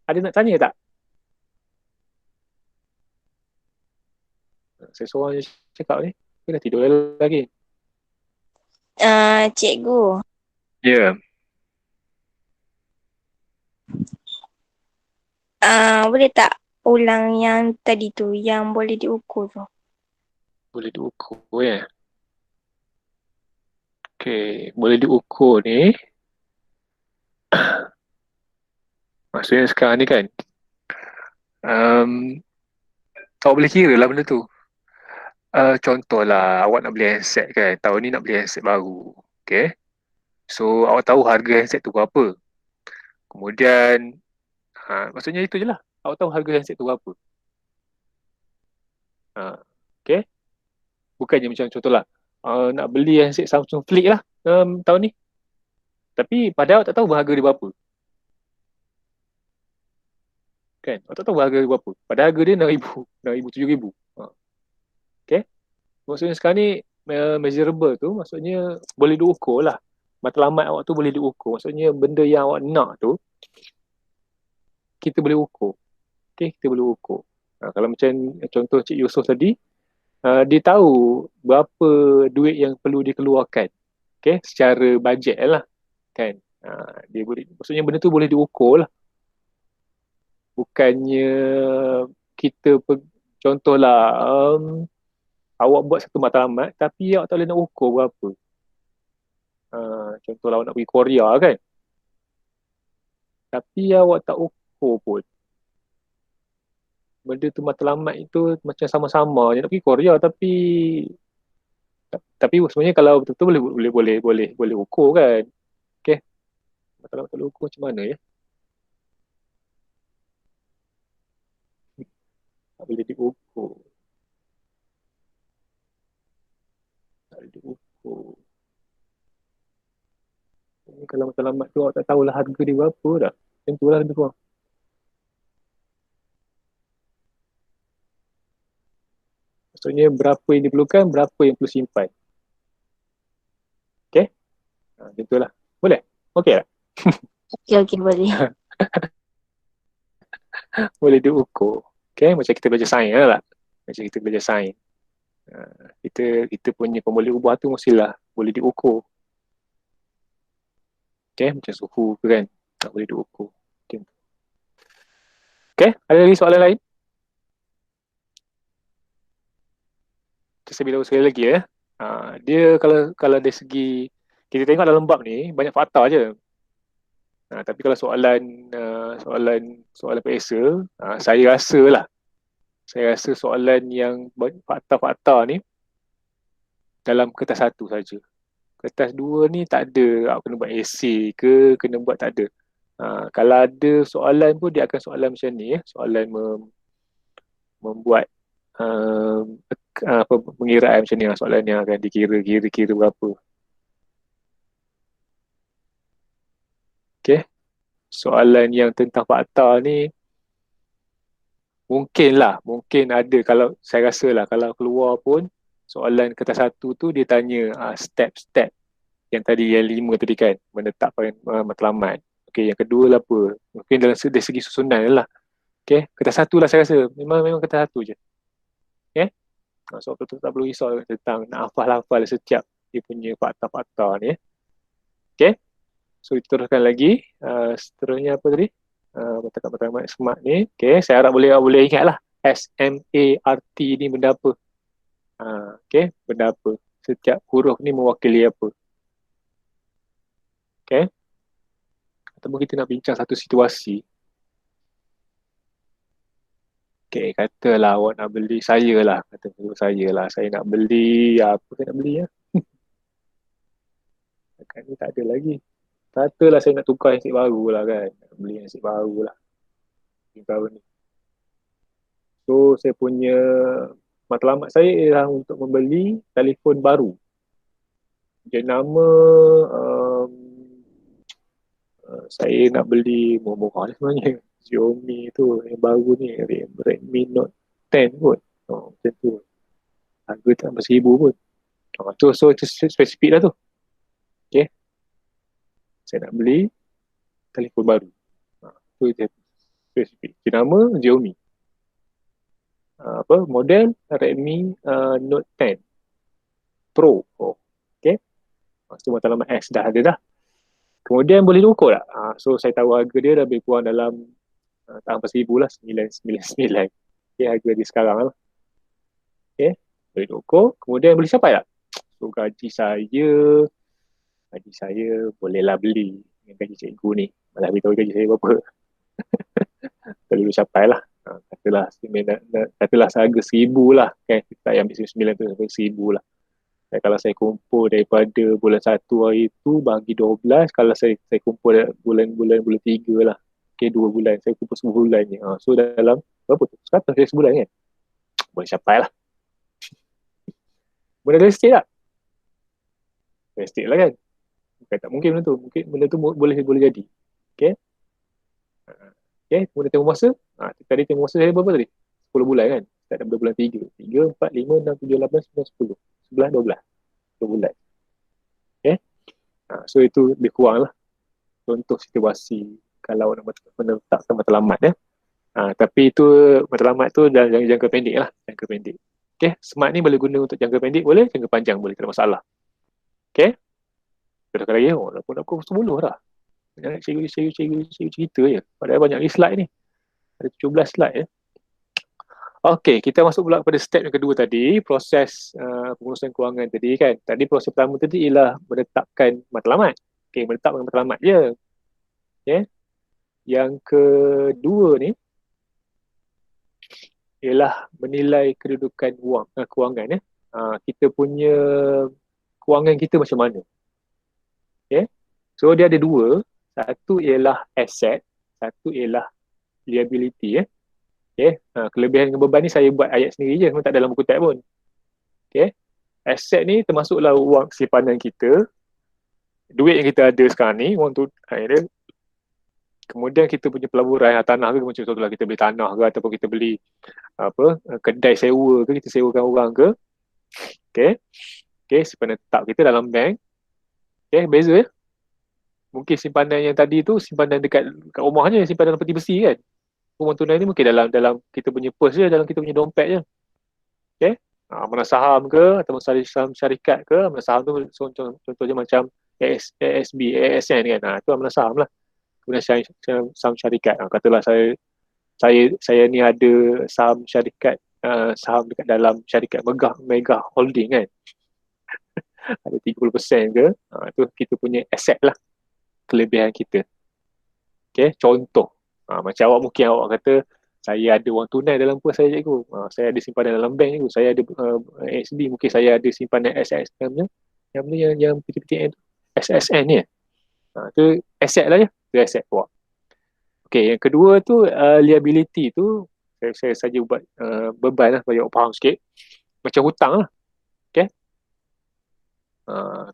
Ada nak tanya tak? Saya seorang je cakap ni. Dia dah tidur lagi. Cikgu, Ya. boleh tak ulang yang tadi tu, yang boleh diukur tu? Boleh diukur ya. Okay. Boleh diukur ni. Maksudnya sekarang ni kan. Awak boleh kira lah benda tu. Contohlah awak nak beli handset kan. Tahun ni nak beli handset baru. Okay. So awak tahu harga handset tu berapa. Kemudian maksudnya itu je lah. Awak tahu harga handset tu berapa. Okay. Bukannya macam contohlah nak beli handset Samsung Flip lah tahun ni. Tapi pada awak tak tahu harga dia berapa. Kan? Awak tak tahu harga dia berapa. Pada harga dia RM6,000, RM6,000, RM7,000. Okay. Maksudnya sekarang ni measurable tu maksudnya boleh diukur lah. Matlamat awak tu boleh diukur. Maksudnya benda yang awak nak tu kita boleh ukur. Okay, kita boleh ukur. Kalau macam contoh Cik Yusof tadi, dia tahu berapa duit yang perlu dikeluarkan. Okay, secara bajet lah. Kan? Dia boleh, maksudnya benda tu boleh diukur lah. Bukannya kita, contohlah, awak buat satu matlamat, tapi awak tak boleh nak ukur berapa. Contohlah awak nak pergi Korea kan. Tapi awak tak ukur pun. Benda tu matlamat itu macam sama-sama je nak pergi Korea tapi sebenarnya kalau betul-betul boleh ukur kan. Okey. Matlamat tak boleh ukur macam mana ya? Tak boleh diukur. Tak boleh diukur. Kalau matlamat tu awak tak tahulah harga dia berapa dah. Macam tu lah lebih kurang. Maksudnya berapa yang diperlukan, berapa yang perlu simpan. Okay? Macam tu lah. Boleh? Okay tak? Okey, boleh. Boleh diukur. Okay? Macam kita belajar sains lah. Macam kita belajar sains. Kita punya pemboleh ubah tu mestilah boleh diukur. Okay? Macam suhu ke kan. Tak boleh diukur. Okay? Ada lagi soalan lain? Saya beritahu sekali lagi ya. Dia kalau dari segi kita tengok dalam bab ni banyak fakta je. Tapi kalau soalan periksa, saya rasa soalan yang fakta-fakta ni dalam kertas satu saja. Kertas dua ni tak ada kena buat esei ke, kena buat tak ada. Kalau ada soalan pun dia akan soalan macam ni ya, soalan membuat pengiraan macam ni lah, soalan yang akan dikira berapa. Okay. Soalan yang tentang fakta ni mungkin ada, kalau saya rasa lah kalau keluar pun soalan kertas satu tu dia tanya step-step yang 5 tadi kan, menetapkan matlamat. Okay, yang kedua lah apa? Mungkin dari segi susunan lah. Okay, kertas satu lah saya rasa. Memang kertas satu je. Okay? So betul tak perlu risau tentang nak hafal setiap dia punya fakta-fakta ni. Okay? So diteruskan lagi. Seterusnya apa tadi? Matlamat SMART ni. Okay, saya harap boleh ingat lah. SMART ni benda apa? Okay, benda apa? Setiap huruf ni mewakili apa? Okay? Ataupun kita nak bincang satu situasi. Okay, katalah awak nak beli saya lah. Saya nak beli apa saya nak beli ya? Kan ni tak ada lagi. Katalah saya nak tukar handset baru lah kan. Nak beli handset baru lah. Baru ni. So, saya punya matlamat saya ialah untuk membeli telefon baru. Dia nama saya nak beli murah sebenarnya. Xiaomi tu yang baru ni, Redmi Note 10 kot. Macam tu. Harga tak RM1,000 pun. So itu spesifik lah tu. Okay. Saya nak beli telefon baru. Tu dia spesifik. Dia nama Xiaomi. Model Redmi Note 10 Pro. Okay. So matlamat S dah ada dah. Kemudian boleh diukur tak? So saya tahu harga dia dah lebih kurang dalam tak RM1,000 lah, 999. Okay, harga dia sekarang lah. Okay, boleh diukur. Kemudian boleh capai tak? So gaji saya bolehlah beli dengan gaji cikgu ni. Malah beritahu gaji saya berapa. Boleh capai lah. Katalah seharga RM1,000 lah. Kan? Kita ambil 9 tu sampai RM1,000 lah. Dan kalau saya kumpul daripada bulan 1 hari tu bagi 12, kalau saya kumpul bulan 3 lah. Okay, 2 bulan. Saya kumpul sebulan je. So dalam berapa tu? 100 saya sebulan kan? Boleh capai lah. Benda real estate tak? Real estate lah kan? Bukan tak mungkin benda tu. Mungkin benda tu boleh jadi. Okay? Okay, kemudian tempoh masa. Tadi tempoh masa saya berapa tadi? 10 bulan kan? Start daripada bulan 3. 3, 4, 5, 6, 7, 8, 9, 10. 11, 12. 2 bulan. Okay? So itu lebih kurang lah. Contoh situasi kalau nak menetapkan matlamat ya. Tapi itu matlamat tu dalam jangka pendek lah. Jangka pendek. Okay? SMART ni boleh guna untuk jangka pendek boleh, jangka panjang boleh. Tak ada masalah. Okay? Teruskan lagi. Dah pun 10 dah. Jangan cikgu cerita je. Padahal banyak lagi slide ni. Ada 17 slide ya. Okey, kita masuk pula pada step yang kedua tadi, proses pengurusan kewangan tadi kan. Tadi proses pertama tadi ialah menetapkan matlamat. Okey, menetapkan matlamat je. Okay. Yang kedua ni ialah menilai kedudukan kewangan ya. Kita punya kewangan kita macam mana. Okay. So dia ada dua. Satu ialah asset, satu ialah liability ya. Okay. Kelebihan dan beban ni saya buat ayat sendiri je, memang tak dalam buku tab pun. Okay. Aset ni termasuklah wang simpanan kita. duit yang kita ada sekarang ni, wang tunai dia, kemudian kita punya pelaburan tanah ke, macam contohlah kita beli tanah ke, ataupun kita beli kedai sewa ke, kita sewakan orang ke, okay, okay, simpanan tetap kita dalam bank, okay, beza ya. Mungkin simpanan yang tadi tu simpanan dekat rumahnya, simpanan dalam peti besi kan. Wang tunai ni mungkin dalam dalam kita punya purse je, dalam kita punya dompet je. Okay. Mana saham ke, atau saham syarikat ke, mana saham tu contohnya macam ASB, ASN kan. Itu mana saham lah. Kemudian saham syarikat. Katalah saya ni ada saham syarikat, saham dekat dalam syarikat Mega Holding kan. Ada 30% ke. Itu kita punya aset lah. Kelebihan kita. Okay, contoh. Macam mungkin awak kata, saya ada wang tunai dalam pos saya, cikgu. Saya ada simpanan dalam bank, cikgu. Saya ada ASB, mungkin saya ada simpanan SSM yang peti-peti tu. SSN ni. Itu aset lah ya. Itu aset awak. Okay, yang kedua tu liability tu, saya saja buat beban lah, bagi awak faham sikit. Macam hutang lah. Okay.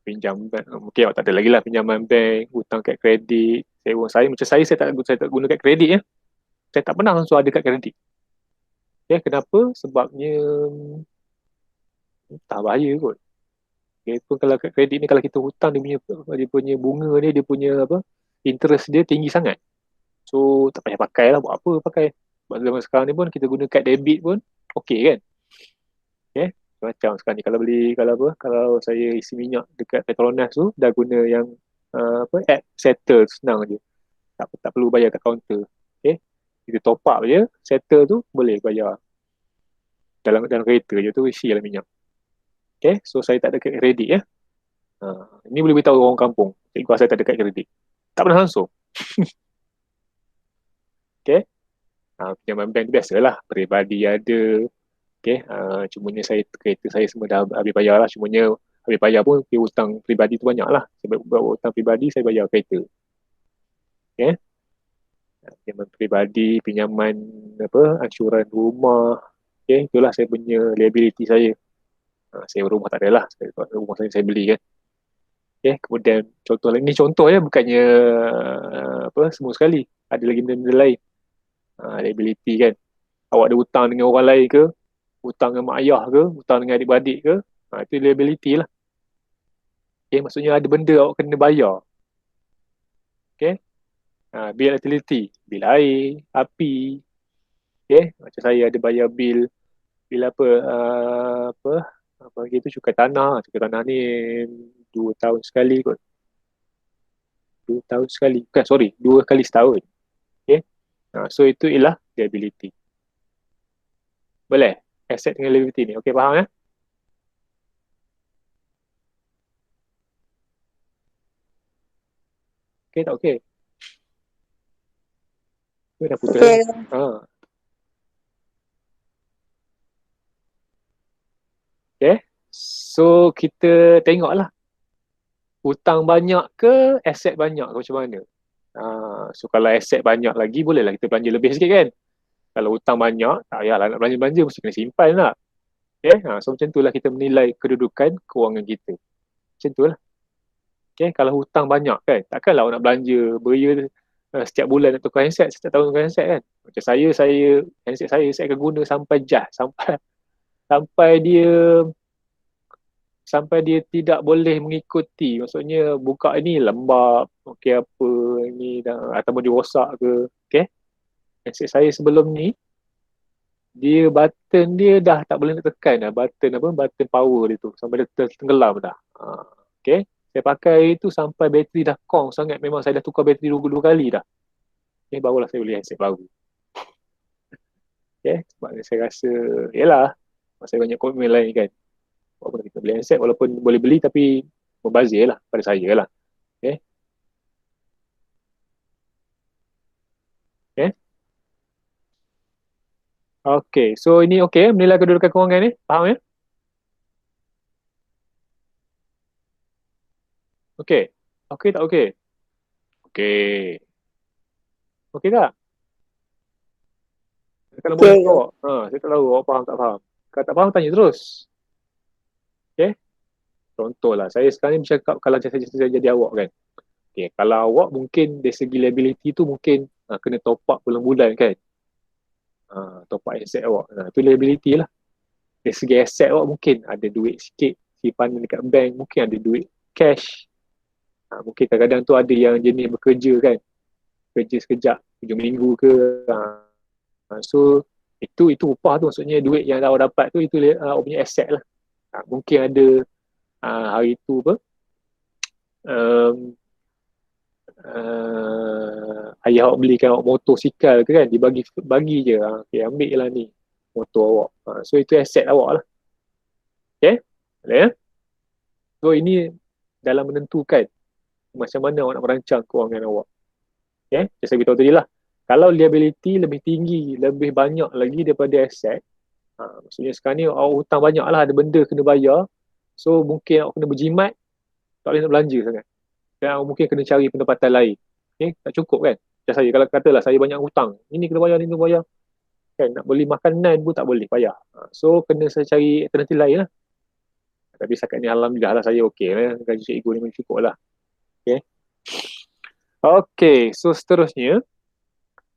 Pinjam bank, mungkin awak tak ada lagi lah pinjaman bank, hutang kad kredit, sewa saya. Macam saya tak guna kad kredit ya. Saya tak pernah langsung ada kad kredit. Okay, kenapa? Sebabnya tak bahaya kot. Okay, pun kalau kad kredit ni, kalau kita hutang, dia punya bunga ni, dia punya interest dia tinggi sangat. So tak payah pakai lah, buat apa pakai. Sebab zaman sekarang ni pun kita guna kad debit pun okey kan. Okay, macam sekarang ni kalau saya isi minyak dekat Petronas tu, dah guna yang app settle, senang je. Tak perlu bayar kat kaunter. Okay, kita top up je, settle tu boleh bayar dalam kereta je tu, isi lah minyak. Okay, so saya tak ada kad kredit ya. Ini boleh beritahu orang kampung, cikgu saya tak ada kad kredit. Tak pernah langsung. Okay, pinjaman bank biasalah, peribadi ada. Okay, cumanya kereta saya semua dah habis bayar lah. Cumanya habis bayar pun hutang peribadi tu banyak lah. Sebab buat hutang peribadi, saya bayar kereta. Okay, pinjaman peribadi, pinjaman ansuran rumah. Okay, itulah saya punya liability saya. Saya rumah tak ada lah. Rumah saya beli kan. Okay, kemudian contoh ya, bukannya semua sekali. Ada lagi benda-benda lain. Liability kan. Awak ada hutang dengan orang lain ke, hutang dengan mak ayah ke, hutang dengan adik-beradik ke, itu liability lah. Okay, maksudnya ada benda awak kena bayar. Okay, bil utility, bil air, api. Okay, macam saya ada bayar bil apa gitu, cukai tanah. Cukai tanah ni 2 tahun sekali kot. 2 tahun sekali. Bukan, sorry, 2 kali setahun. Okay, so itu ialah liability. Boleh? Asset dengan liability ni. Okay, faham ya? Okay tak okay? Okay, dah putus. Okay. Okay, so kita tengoklah hutang banyak ke aset banyak ke, macam mana. So kalau aset banyak lagi, bolehlah kita belanja lebih sikit kan. Kalau hutang banyak, tak payahlah nak belanja-belanja, mesti kena simpan lah. Okay, so macam itulah kita menilai kedudukan kewangan kita. Macam itulah. Okay, kalau hutang banyak kan, takkanlah awak nak belanja beria setiap bulan nak tukar handset, setiap tahun tukar handset kan. Macam handset saya akan guna sampai sampai dia tidak boleh mengikuti. Maksudnya buka ini lembab, okey apa ini dah, ataupun dia rosak ke. Okey. Handset saya sebelum ni, button dia dah tak boleh nak tekan dah. Button power dia tu sampai dia tenggelam dah. Okey. Saya pakai itu sampai bateri dah kong sangat. Memang saya dah tukar bateri dua kali dah. Okay, barulah saya beli handset baru. Okay, sebab saya rasa, yelah, saya banyak komitmen lain kan. Walaupun kita beli handset, walaupun boleh beli tapi membazir lah pada saya lah. Okay. Okay. Okay, so ini okay, menilai kedudukan kewangan ni, faham ya? Okay. Okay tak okay? Okay. Okay tak? Saya tak lemah Okay. awak. Saya tak tahu awak faham tak faham. Kalau tak faham, tanya terus. Okay. contohlah, saya sekarang ni bercakap kalau saya jadi awak kan. Okay, kalau awak mungkin dari segi liability tu mungkin kena top up bulan-bulan kan. Top up aset awak. Tu liability lah. Dari segi aset awak mungkin ada duit sikit simpanan dekat bank, mungkin ada duit cash. Mungkin kadang-kadang tu ada yang jenis bekerja kan. Kerja sekejap, 7 minggu ke. So itu upah tu, maksudnya duit yang awak dapat tu itu awak punya aset lah. Mungkin ada hari tu apa um, ayah awak belikan awak motosikal ke kan, bagi je, okay, ambil lah ni motor awak. So itu aset awak lah. Okay, boleh ya? So ini dalam menentukan macam mana awak nak merancang kewangan awak. Okay, saya beritahu tadi lah, kalau liability lebih tinggi, lebih banyak lagi daripada aset, maksudnya sekarang ni awak hutang banyak lah, ada benda kena bayar, so mungkin awak kena berjimat, tak boleh nak belanja sangat, dan awak mungkin kena cari pendapatan lain. Okay, tak cukup kan. Macam saya, kalau katalah saya banyak hutang, ini kena bayar, ini kena bayar kan, nak beli makanan pun tak boleh bayar. So kena saya cari alternatif lain lah. Tapi setakat ni alhamdulillah lah, saya okey lah, gaji cikgu ni memang cukup lah. Okay, so seterusnya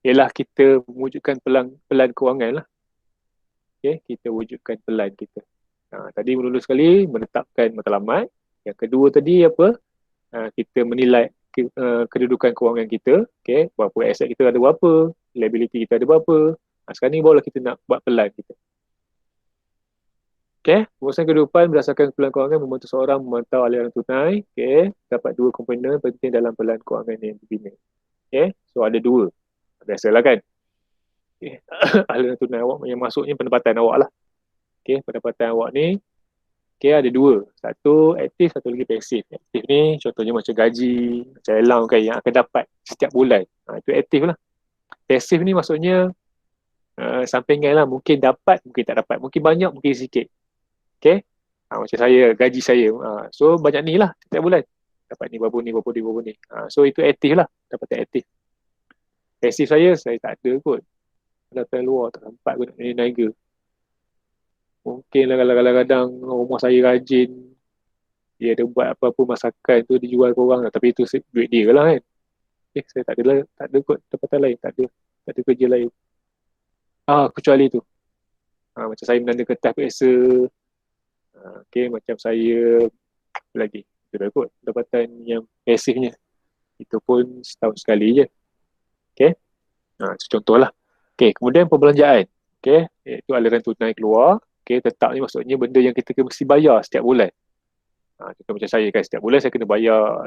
ialah kita mewujudkan pelan kewangan lah. Okay, kita wujudkan pelan kita. Tadi mula sekali menetapkan matlamat. Yang kedua tadi apa? Kita menilai kedudukan kewangan kita. Okay, berapa aset kita ada berapa, liability kita ada berapa. Sekarang ni barulah kita nak buat pelan kita. Okay, pengurusan kehidupan berdasarkan pelan kewangan membantu seorang memantau aliran tunai. Okay, dapat dua komponen penting dalam pelan kewangan yang dibina. Okay, so ada dua. Biasalah kan. Okay. Aliran tunai awak yang masuknya pendapatan awak lah. Okay, pendapatan awak ni ada dua. Satu aktif, satu lagi pasif. Aktif ni contohnya macam gaji, macam allowance kan, yang akan dapat setiap bulan. Itu aktif lah. Pasif ni maksudnya sampingan lah. Mungkin dapat, mungkin tak dapat. Mungkin banyak, mungkin sikit. Okay. Macam saya, gaji saya. So banyak ni lah setiap bulan. Dapat ni, berapa ni. So itu aktif lah. Dapatan aktif. Pasif saya tak ada kot. Datang luar, tak nampak kot nak niaga. Mungkin lah kadang-kadang rumah saya rajin, dia ada buat apa-apa masakan tu dijual ke orang, tapi itu duit dia lah kan. Saya tak ada kot tempatan lain, tak ada kerja lain. Kecuali tu. Macam saya menanda kertas periksa. Macam saya lagi. Itu kot pendapatan yang pasifnya. Itu pun setahun sekali je. Contohlah. Kemudian perbelanjaan. Iaitu aliran tunai keluar. Tetap ni maksudnya benda yang kita mesti bayar setiap bulan. Contoh macam saya kan, setiap bulan saya kena bayar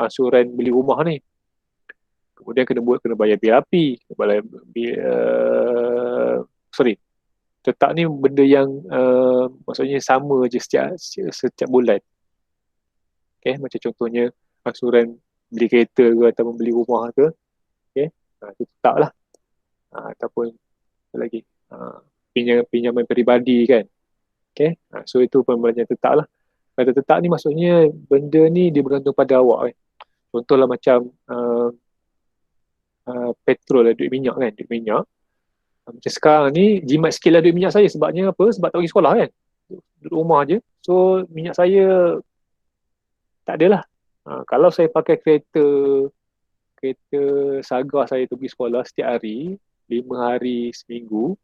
ansuran beli rumah ni. Kemudian kena bayar bil api, tetap ni benda yang maksudnya sama je setiap bulan. Macam contohnya ansuran beli kereta ke atau beli rumah ke. Itu tetap lah. Ataupun apa lagi, pinjaman peribadi kan. So itu pembelanjaan tetap lah. Kata tetap ni maksudnya benda ni dia bergantung pada awak kan. Contohlah macam petrol lah, duit minyak kan, duit minyak. Macam sekarang ni jimat sikit lah duit minyak saya, sebabnya apa? Sebab tak pergi sekolah kan, duduk rumah je. So minyak saya tak adalah. Kalau saya pakai kereta Saga saya tu pergi sekolah setiap hari 5 hari seminggu,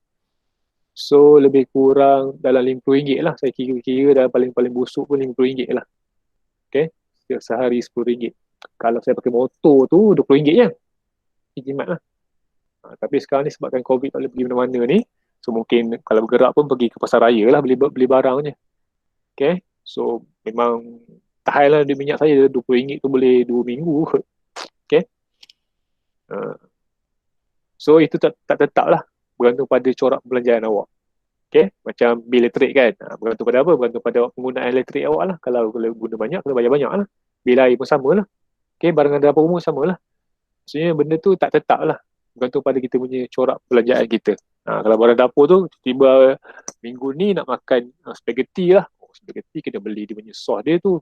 so lebih kurang dalam RM50 lah. Saya kira dalam paling busuk pun RM50 lah. Setiap sehari RM10. Kalau saya pakai motor tu RM20 je, jimat lah. Tapi sekarang ni sebabkan COVID tak boleh pergi mana-mana ni, so mungkin kalau bergerak pun pergi ke pasar raya lah, beli barang je. So memang tahan lah duit minyak saya, RM20 tu boleh 2 minggu kot. So itu tak tetap lah, bergantung pada corak perbelanjaan awak. Macam bil elektrik kan, bergantung pada apa? Bergantung pada penggunaan elektrik awak lah. Kalau guna banyak, kena bayar banyak lah. Bil air pun sama lah. Barangan dapur umum sama lah. Maksudnya benda tu tak tetap lah, bergantung pada kita punya corak perbelanjaan kita. Kalau barang dapur tu tiba minggu ni nak makan spaghetti lah, spaghetti kena beli dia punya sos dia tu,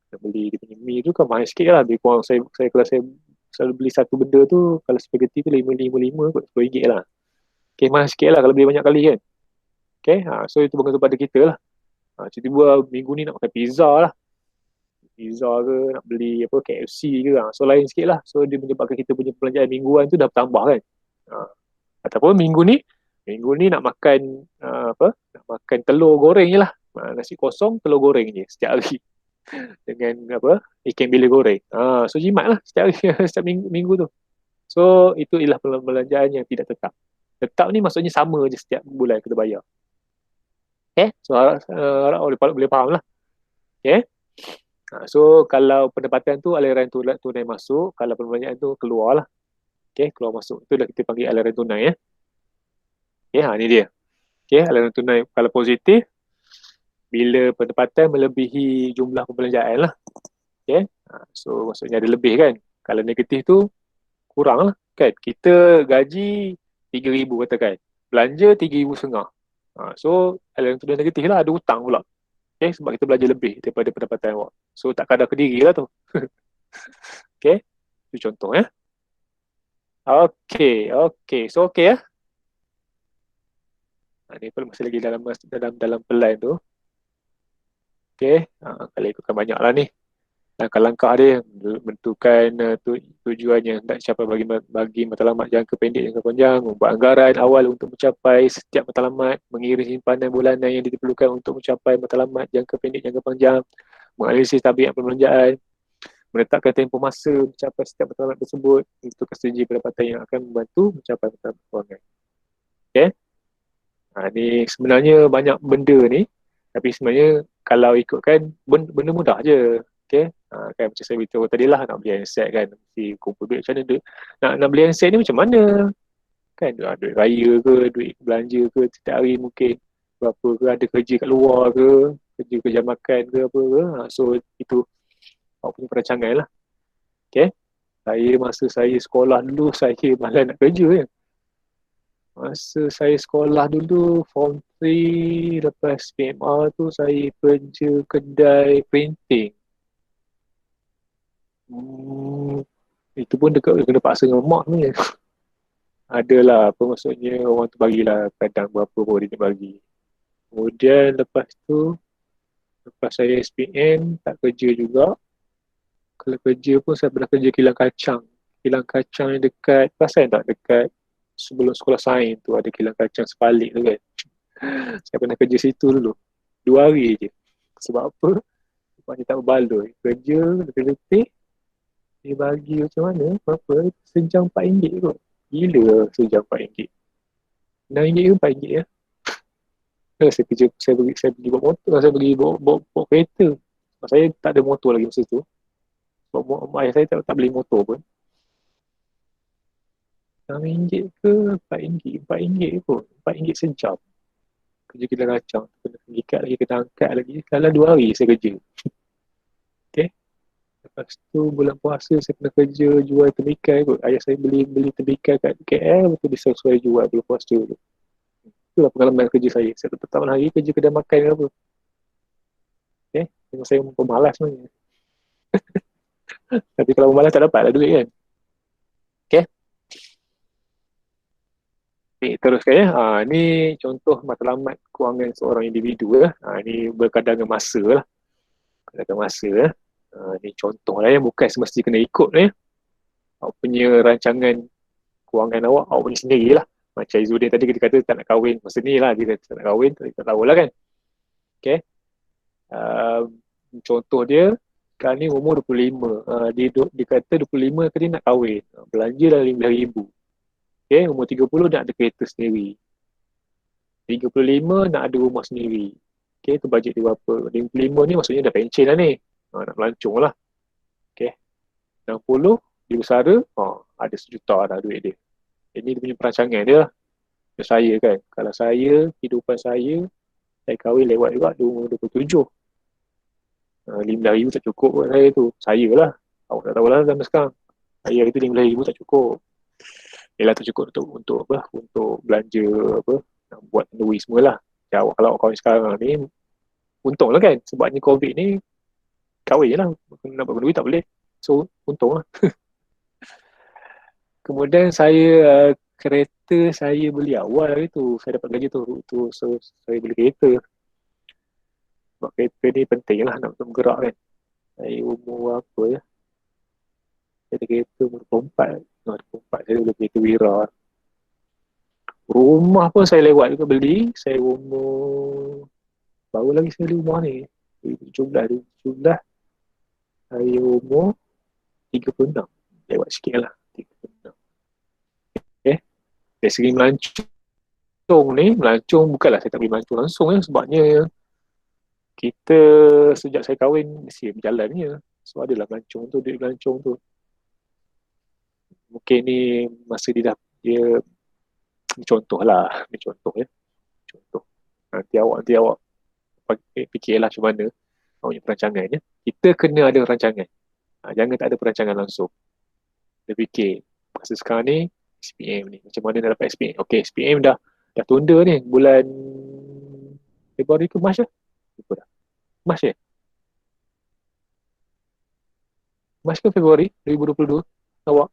kena beli dia punya mie tu kan mahal sikit lah. Lebih kurang saya kalau saya selalu beli satu benda tu, kalau spaghetti tu RM5 kot, RM10 lah. Mahal sikit lah kalau beli banyak kali kan. So itu bergantung pada kita lah. Tiba-tiba minggu ni nak makan pizza lah. Pizza ke, nak beli apa KFC ke. So lain sikit lah. So dia menyebabkan kita punya perbelanjaan mingguan tu dah bertambah kan. Ataupun minggu ni nak makan nak makan telur goreng je lah. Nasi kosong, telur goreng je setiap hari. Dengan apa, ikan bilis goreng. So jimat lah setiap hari, setiap minggu tu. So itu ialah perbelanjaan yang tidak tetap. Tetap ni maksudnya sama je setiap bulan kita bayar. Okay, so harap boleh faham lah. Okay. So kalau pendapatan tu aliran tunai masuk, kalau perbelanjaan tu keluar lah. Okay, keluar masuk. Itulah kita panggil aliran tunai ya. Okay, ni dia. Okay, aliran tunai kalau positif, bila pendapatan melebihi jumlah perbelanjaan lah. Okay, so maksudnya ada lebih kan. Kalau negatif tu kurang lah kan. Kita gaji 3,000 katakan. Belanja 3,500. So aliran tunai negatif lah, ada hutang pula. Okay, sebab kita belajar lebih daripada pendapatan awak. So tak kadar ke diri lah tu. Okay, itu contoh ya. Okay. So okay ya. Ni pun masih lagi dalam pelan tu. Okay, kalau ikutkan banyak lah ni. Langkah-langkah dia menentukan tujuan yang nak capai bagi matlamat jangka pendek jangka panjang, membuat anggaran awal untuk mencapai setiap matlamat, mengirim simpanan bulanan yang diperlukan untuk mencapai matlamat jangka pendek jangka panjang, menganalisis tabiat perbelanjaan, menetapkan tempoh masa mencapai setiap matlamat tersebut, menentukan strategi pendapatan yang akan membantu mencapai matlamat kewangan. Okay, ni sebenarnya banyak benda ni, tapi sebenarnya kalau ikutkan benda mudah je. Okay, kan macam saya beritahu tadi lah, nak beli handset kan, mesti kumpul duit macam mana. Nak beli handset ni macam mana kan, duit raya ke, duit belanja ke, setiap hari mungkin berapa ke, ada kerja kat luar ke, kerja makan ke apa ke. So itu awak punya perancangan lah. Okay, masa saya sekolah dulu, saya malas nak kerja kan. Masa saya sekolah dulu, Form 3, lepas PMR tu, saya kerja kedai printing. Itu pun dekat kena paksa dengan mak ni. Adalah, apa maksudnya, orang tu bagilah kadang berapa pun dia bagi. Kemudian lepas lepas saya SPM, tak kerja juga. Kalau kerja pun saya pernah kerja kilang kacang. Kilang kacang yang dekat, perasan tak dekat sebelum sekolah sains tu ada kilang kacang Sepalik tu kan. Saya pernah kerja situ dulu. 2 hari je. Sebab apa? Sebab dia tak berbaloi. Kerja, letih-letih. Dia bagi macam mana? Berapa? Sejam RM4 kot. Gila sejam RM4. RM6 ke RM4 ya? Saya kerja, saya pergi bawa motor, saya pergi bawa kereta. Sebab saya tak ada motor lagi masa tu. Sebab mak ayah saya tak beli motor pun. RM6 ke RM4? RM4 kot. RM4 sejam. Kerja kilang kacang. Kena gikat lagi, kena angkat lagi. Kalau 2 hari saya kerja. Okay. Lepas tu bulan puasa saya pernah kerja jual temikai kot. Ayah saya beli temikai kat KL, betul dia sesuai jual bulan puasa tu. Itulah pengalaman kerja saya. Saya tetap hari kerja kedai makan ke apa. Okay. Memang saya pemalas sebenarnya. Tapi kalau pemalas tak dapat lah duit kan. Okay. Teruskan ya. Ni contoh matlamat kewangan seorang individu lah. Ni berkadar dengan masa lah. Berkadar dengan masa lah. Ni contoh lah ya. Bukan semesti kena ikut ya. Awak punya rancangan kewangan awak punya sendiri lah. Macam Izzuddin tadi kita kata tak nak kahwin. Masa ni lah dia kata tak nak kahwin. Tak tahu lah kan. Okay. Contoh dia. Sekarang ni umur 25. Dia kata 25 tadi nak kahwin. Belanja dah RM15,000. Okay, umur 30 nak ada kereta sendiri. 35 nak ada rumah sendiri. Okay, tu bajet dia berapa. 55 ni maksudnya dah pencen lah ni. Nak melancong lah. Okay. 60 dia bersara, ada RM1 dah duit dia. Ini dia punya perancangan dia lah. Macam saya kan. Kalau saya, kehidupan saya kahwin lewat juga di umur 27. RM15,000 tak cukup buat saya tu. Saya lah. Awak tak tahulah zaman sekarang. Saya itu RM15,000 tak cukup. Yelah tak cukup untuk apa? Untuk belanja apa? Nak buat kenduri semua lah. Kalau awak kahwin sekarang ni, untung lah kan. Sebab ni COVID ni, kahwin je lah. Nak buat kenduri tak boleh. So, untung lah. Kemudian saya, kereta saya beli awal hari tu. Saya dapat gaji tu. So, saya beli kereta. Sebab kereta ni penting lah nak untuk bergerak kan. Saya umur apa ya? Saya ada kereta umur 24. No, 24 saya ada kereta Wira. Rumah pun saya lewat juga beli. Saya umur... Baru lagi saya beli rumah ni. 2017. Saya umur 36. Lewat sikit lah. 36. Okay. Dari segi melancong bukanlah saya tak boleh melancong langsung ya. Sebabnya kita sejak saya kahwin mesti berjalannya. So adalah melancong tu, duit melancong tu. Mungkin ni masa dia ni contoh lah. Ni contoh ya. Contoh. Nanti awak fikirlah macam mana awak punya perancangan ya. Kita kena ada perancangan. Jangan tak ada perancangan langsung. Dia fikir masa sekarang ni SPM ni macam mana nak dapat SPM. Okay, SPM dah tunda ni bulan Februari ke Mac lah. Lupa dah. Mac ya? Mac ke Februari 2022 awak?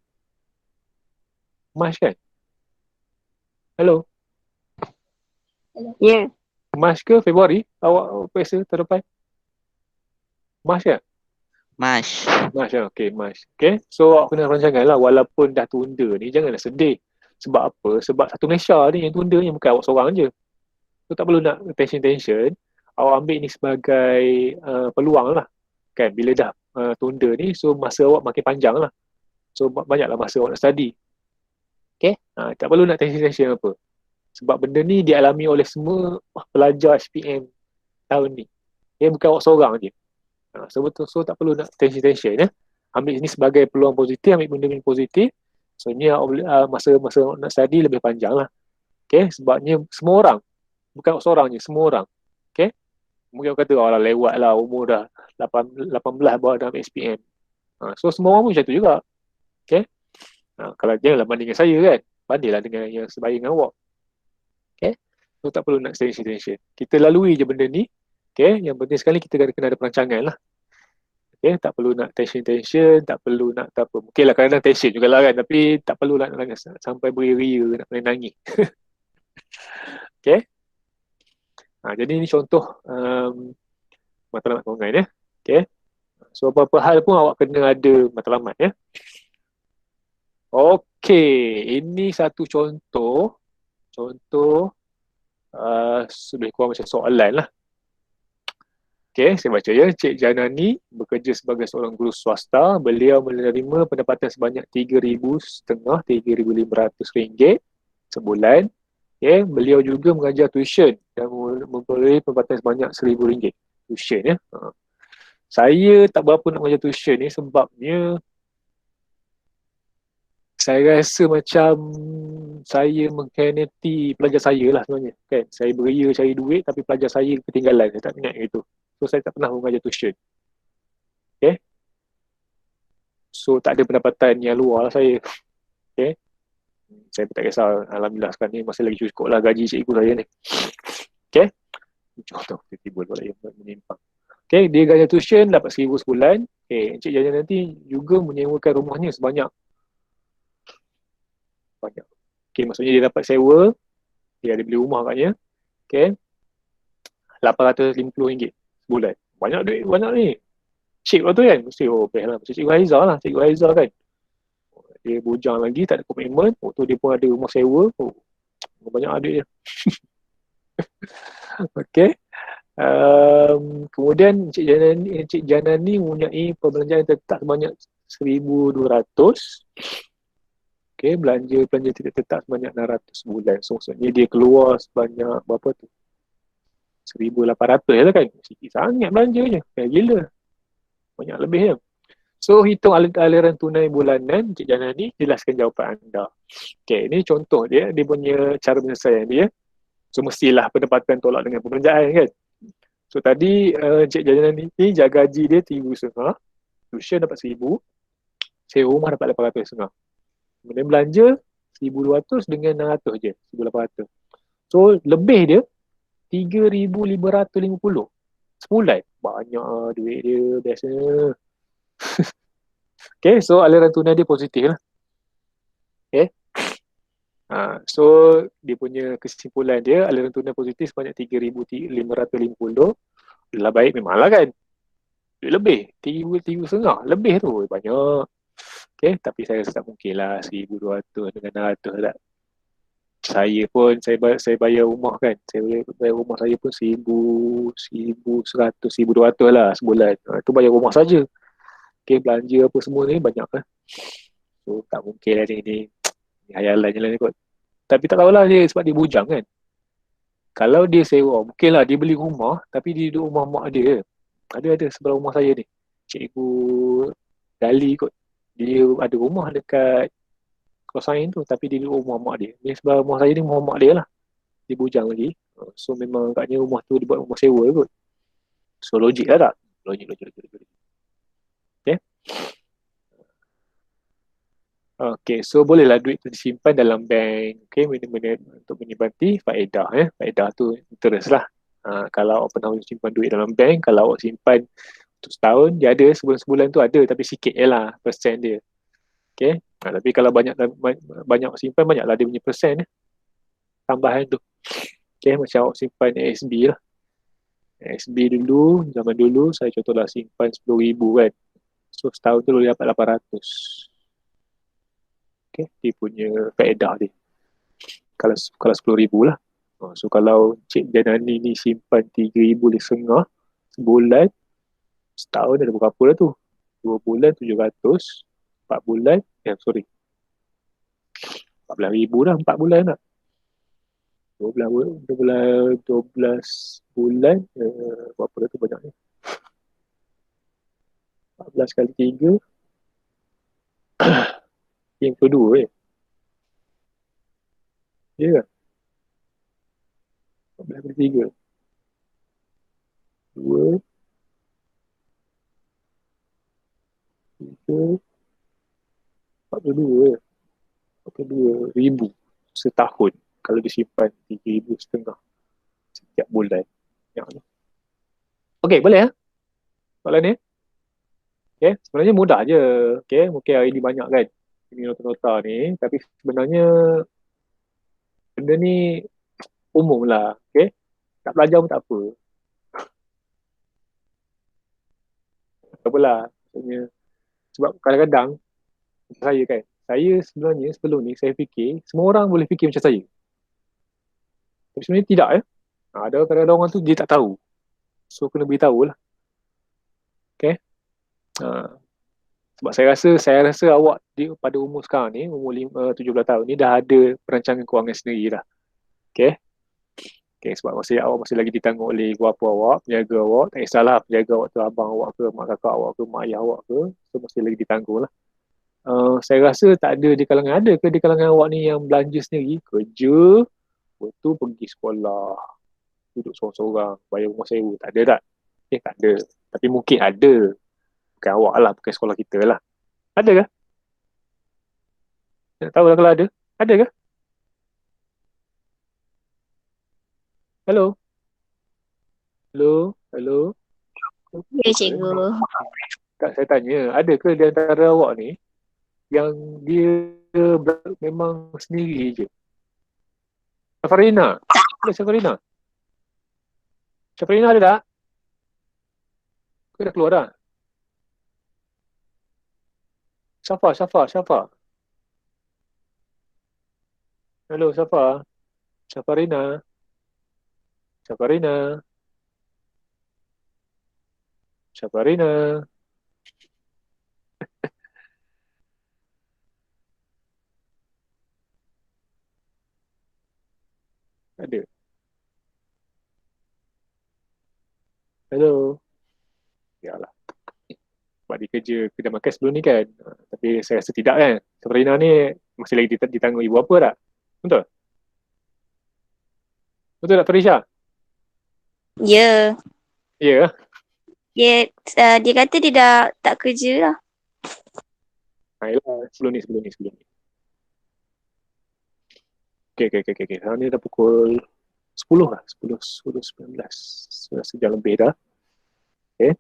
Mac kan? Hello? Ya. Mac ke Februari awak periksa tahun depan? Mac ya? Mas. Mac ya? Okay, Mac. Okay, so awak kena rancangan lah walaupun dah tunda ni janganlah sedih. Sebab apa? Sebab satu Malaysia ni yang tunda ni bukan awak seorang je. So tak perlu nak tension. Awak ambil ni sebagai peluang lah. Kan, bila dah tunda ni, so masa awak makin panjang lah. So banyaklah masa awak nak study. Okay? Tak perlu nak tension apa. Sebab benda ni dialami oleh semua pelajar SPM tahun ni. Bukan awak seorang je. So tak perlu nak tension ya. Ambil ni sebagai peluang positif, ambil benda ni positif. So ni masa nak study lebih panjang lah. Okay? Sebabnya semua orang, bukan seorang je, semua orang. Okay? Mungkin orang kata, lah lewat lah umur dah 18 baru dalam SPM. So semua orang pun macam tu juga. Okay? Kalau janganlah banding dengan saya kan. Bandinglah dengan yang sebaya dengan awak. Okay? So tak perlu nak tension. Kita lalui je benda ni. Okay? Yang penting sekali kita kena ada perancangan lah. Okay? Tak perlu nak tension, tak perlu nak tak apa. Mungkin lah kadang-kadang tension jugalah kan. Tapi tak perlu nak nangis sampai beria-ria nak nangis. Okay? Jadi ni contoh matlamat online ya. Okay? So apa-apa hal pun awak kena ada matlamat ya. Okay, ini satu contoh lebih kurang macam soalan lah. Okay, saya baca ya. Cik Janani bekerja sebagai seorang guru swasta. Beliau menerima pendapatan sebanyak RM3,500 sebulan. Okay, beliau juga mengajar tuition dan memperoleh pendapatan sebanyak RM1,000 tuition ya. Saya tak berapa nak mengajar tuition ni sebabnya saya rasa macam saya mengkhianati pelajar saya lah sebenarnya kan. Saya beria cari duit tapi pelajar saya ketinggalan. Saya tak minat gitu. So saya tak pernah mengajar tuition. Okay. So tak ada pendapatan yang luar lah saya. Okay. Saya tak kisah. Alhamdulillah sekarang ni masih lagi cukup lah gaji cikgu saya ni. Okay. Contoh tiba-tiba pula yang menyimpang. Okay. Dia gaji tuition dapat RM1,000 sebulan. Okay. Encik Jajan nanti juga menyewakan rumahnya banyak. Okay, maksudnya dia dapat sewa, dia ada beli rumah katnya. Okay. RM850 sebulan. Banyak duit, banyak ni. Cik lah tu kan. Mesti, best lah. Macam Cikgu Haizah lah. Cikgu Haizah kan. Dia bujang lagi, tak ada komitmen. Waktu dia pun ada rumah sewa. Banyak duit dia. Okay. Kemudian Encik Janani mempunyai perbelanjaan tetap sebanyak RM1,200. Okay, belanja tidak tetap sebanyak RM600 sebulan. So maksudnya dia keluar sebanyak berapa tu? RM1,800 lah kan. Sikit sangat belanjanya. Kayak gila. Banyak lebih ya. So hitung aliran tunai bulanan. Encik Janani jelaskan jawapan anda. Okay, ini contoh dia punya cara penyelesaian dia. So mestilah pendapatan tolak dengan perbelanjaan kan. So tadi Encik Janani ni jaga gaji dia RM3,500. Tuition dapat RM1,000. Sewa rumah dapat RM800. Kemudian belanja RM1,200 dengan RM600 je. RM1,800. So lebih dia RM3,550 sebulan. Banyak duit dia biasanya. Okay, so aliran tunai dia positif lah. Okay. So dia punya kesimpulan dia aliran tunai positif sebanyak RM3,550. Lah baik memanglah kan. Duit lebih. 3,5 lebih tu. Banyak. Okay, tapi saya rasa tak mungkin lah 1,200 dengan 600 tak. Saya bayar rumah kan. Saya bayar rumah saya pun 1,100, 1,200 lah sebulan. Itu bayar rumah saja. Okay, belanja apa semua ni banyak kan. So tak mungkin lah ni hayalan je lah ni kot. Tapi tak tahulah dia sebab dia bujang kan. Kalau dia sewa, mungkin lah dia beli rumah tapi dia duduk rumah mak dia. Ada sebelah rumah saya ni. Cikgu gali kot. Dia ada rumah dekat kawasan tu tapi dia duduk rumah mak dia. Ni sebelah rumah saya ni rumah mak dia lah. Dia bujang lagi. So memang agaknya rumah tu dibuat rumah sewa kot. So logik lah tak? Logik. Okay. Okay, so bolehlah duit tu disimpan dalam bank. Okay, untuk menikmati faedah. Faedah tu interest lah. Kalau awak pernah simpan duit dalam bank, kalau awak simpan untuk setahun, dia ada sebulan-sebulan tu ada, tapi sikit je lah persen dia. Okay, tapi kalau banyak simpan, banyaklah dia punya persen tambahan tu. Okay, macam awak simpan ASB lah. ASB dulu, zaman dulu, saya contohlah simpan 10,000 kan. So setahun tu boleh dapat 800. Okay, dia punya faedah dia. Kalau 10,000 lah. So kalau Cik Janani ni simpan 3,500 sebulan, setahun ada berapa dah tu? 2 bulan 700, 4 bulan, 14,000 dah, 4 bulan tak? 12 bulan, berapa dah tu banyaknya? 14 kali 3, yang kedua ya kan? 14 kali 3, 2, 3, 42 ribu setahun kalau disimpan 3,500 setiap bulan. Okey, boleh ya? Soalan ni. Okay, sebenarnya mudah je. Okay, mungkin hari ni banyak kan ini nota-nota ni, tapi sebenarnya benda ni umum lah. Okay, tak belajar pun tak apa. Tak apalah. Maksudnya, sebab kadang-kadang saya kan, saya sebenarnya sebelum ni saya fikir semua orang boleh fikir macam saya. Tapi sebenarnya tidak ya. Ada kadang-kadang orang tu dia tak tahu. So kena beritahu lah. Okay. Sebab saya rasa awak pada umur sekarang ni, umur 17 tahun ni dah ada perancangan kewangan sendiri dah. Okay. Okay, sebab awak masih lagi ditanggung oleh ibu bapa awak, penjaga awak, tak kisahlah penjaga awak tu abang awak ke, mak kakak awak ke, mak ayah awak ke, so masih lagi ditanggung lah. Saya rasa tak ada di kalangan awak ni yang belanja sendiri, kerja, betul pergi sekolah, duduk seorang-seorang, bayar rumah sewa, tak ada tak? Tak ada. Tapi mungkin ada. Bukan awak lah, bukan sekolah kita lah. Ada ke? Tak tahu lah kalau ada. Ada ke? Hello? Hello? Ya, cikgu. Tak, saya tanya, ada ke di antara awak ni yang dia memang sendiri je? Safarina? Ada Safarina? Safarina ada tak? Kau dah keluar dah? Syafa. Hello, Syafa. Safarina. Ada. Hello. Yalah. Sebab dia kerja kedai makan sebelum ni kan. Tapi saya rasa tidak kan. Safarina ni masih lagi ditanggung ibu apa tak? Betul? Betul tak Farisha? Ya. Ya. Dia kata dia dah tak kerja lah. Yalah, sebelum ni. Okay. Sekarang ni dah pukul 10 lah. 10, 19. Sudah sejam lebih dah. Okay.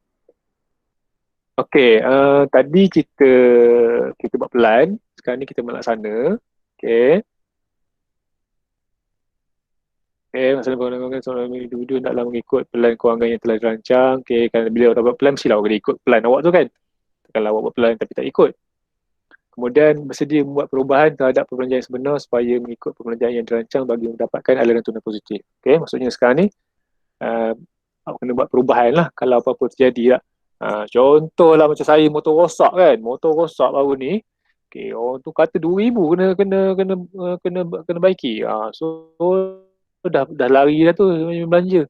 Okay, tadi kita buat pelan. Sekarang ni kita melaksana. Okay. Masalah kewangan seorang individu hendaklah mengikut pelan kewangan yang telah dirancang. Kerana bila awak buat plan, mestilah awak kena ikut plan awak tu kan. Kalau awak buat plan tapi tak ikut. Kemudian bersedia membuat perubahan terhadap perbelanjaan yang sebenar supaya mengikut perbelanjaan yang dirancang bagi mendapatkan aliran tunai positif. Maksudnya sekarang ni, awak kena buat perubahan lah kalau apa-apa terjadi lah. Contohlah macam saya motor rosak kan. Motor rosak baru ni. Orang tu kata 2,000 kena baiki. So dah lari dah tu belanja.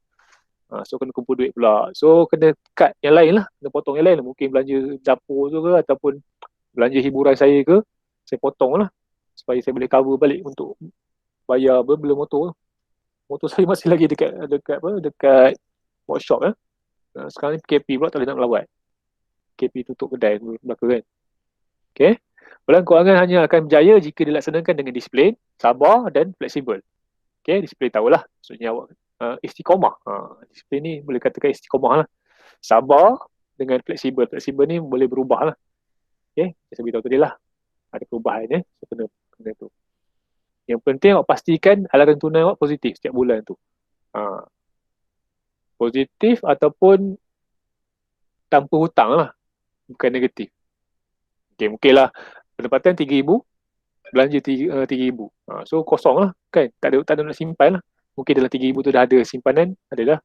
So kena kumpul duit pula. So kena cut yang lain lah. Kena potong yang lain lah. Mungkin belanja dapur tu ke ataupun belanja hiburan saya ke. Saya potong lah. Supaya saya boleh cover balik untuk bayar beli motor. Motor saya masih lagi dekat workshop. Sekarang ni PKP pula tak boleh nak melawat. PKP tutup kedai belakang kan. Pelan kewangan hanya akan berjaya jika dilaksanakan dengan disiplin, sabar dan fleksibel. Disiplin tahulah. Maksudnya awak istiqomah. Disiplin ni boleh katakan istiqomah lah. Sabar dengan fleksibel. Fleksibel ni boleh berubah lah. Saya beritahu tadi lah. Ada perubahan so kena tu. Yang penting awak pastikan aliran tunai awak positif setiap bulan tu. Positif ataupun tanpa hutang lah. Bukan negatif. Mungkinlah pendapatan 3,000, belanja 3,000. So kosong lah kan. Tak ada nak simpan lah. Mungkin dalam 3,000 tu dah ada simpanan. Ada dah.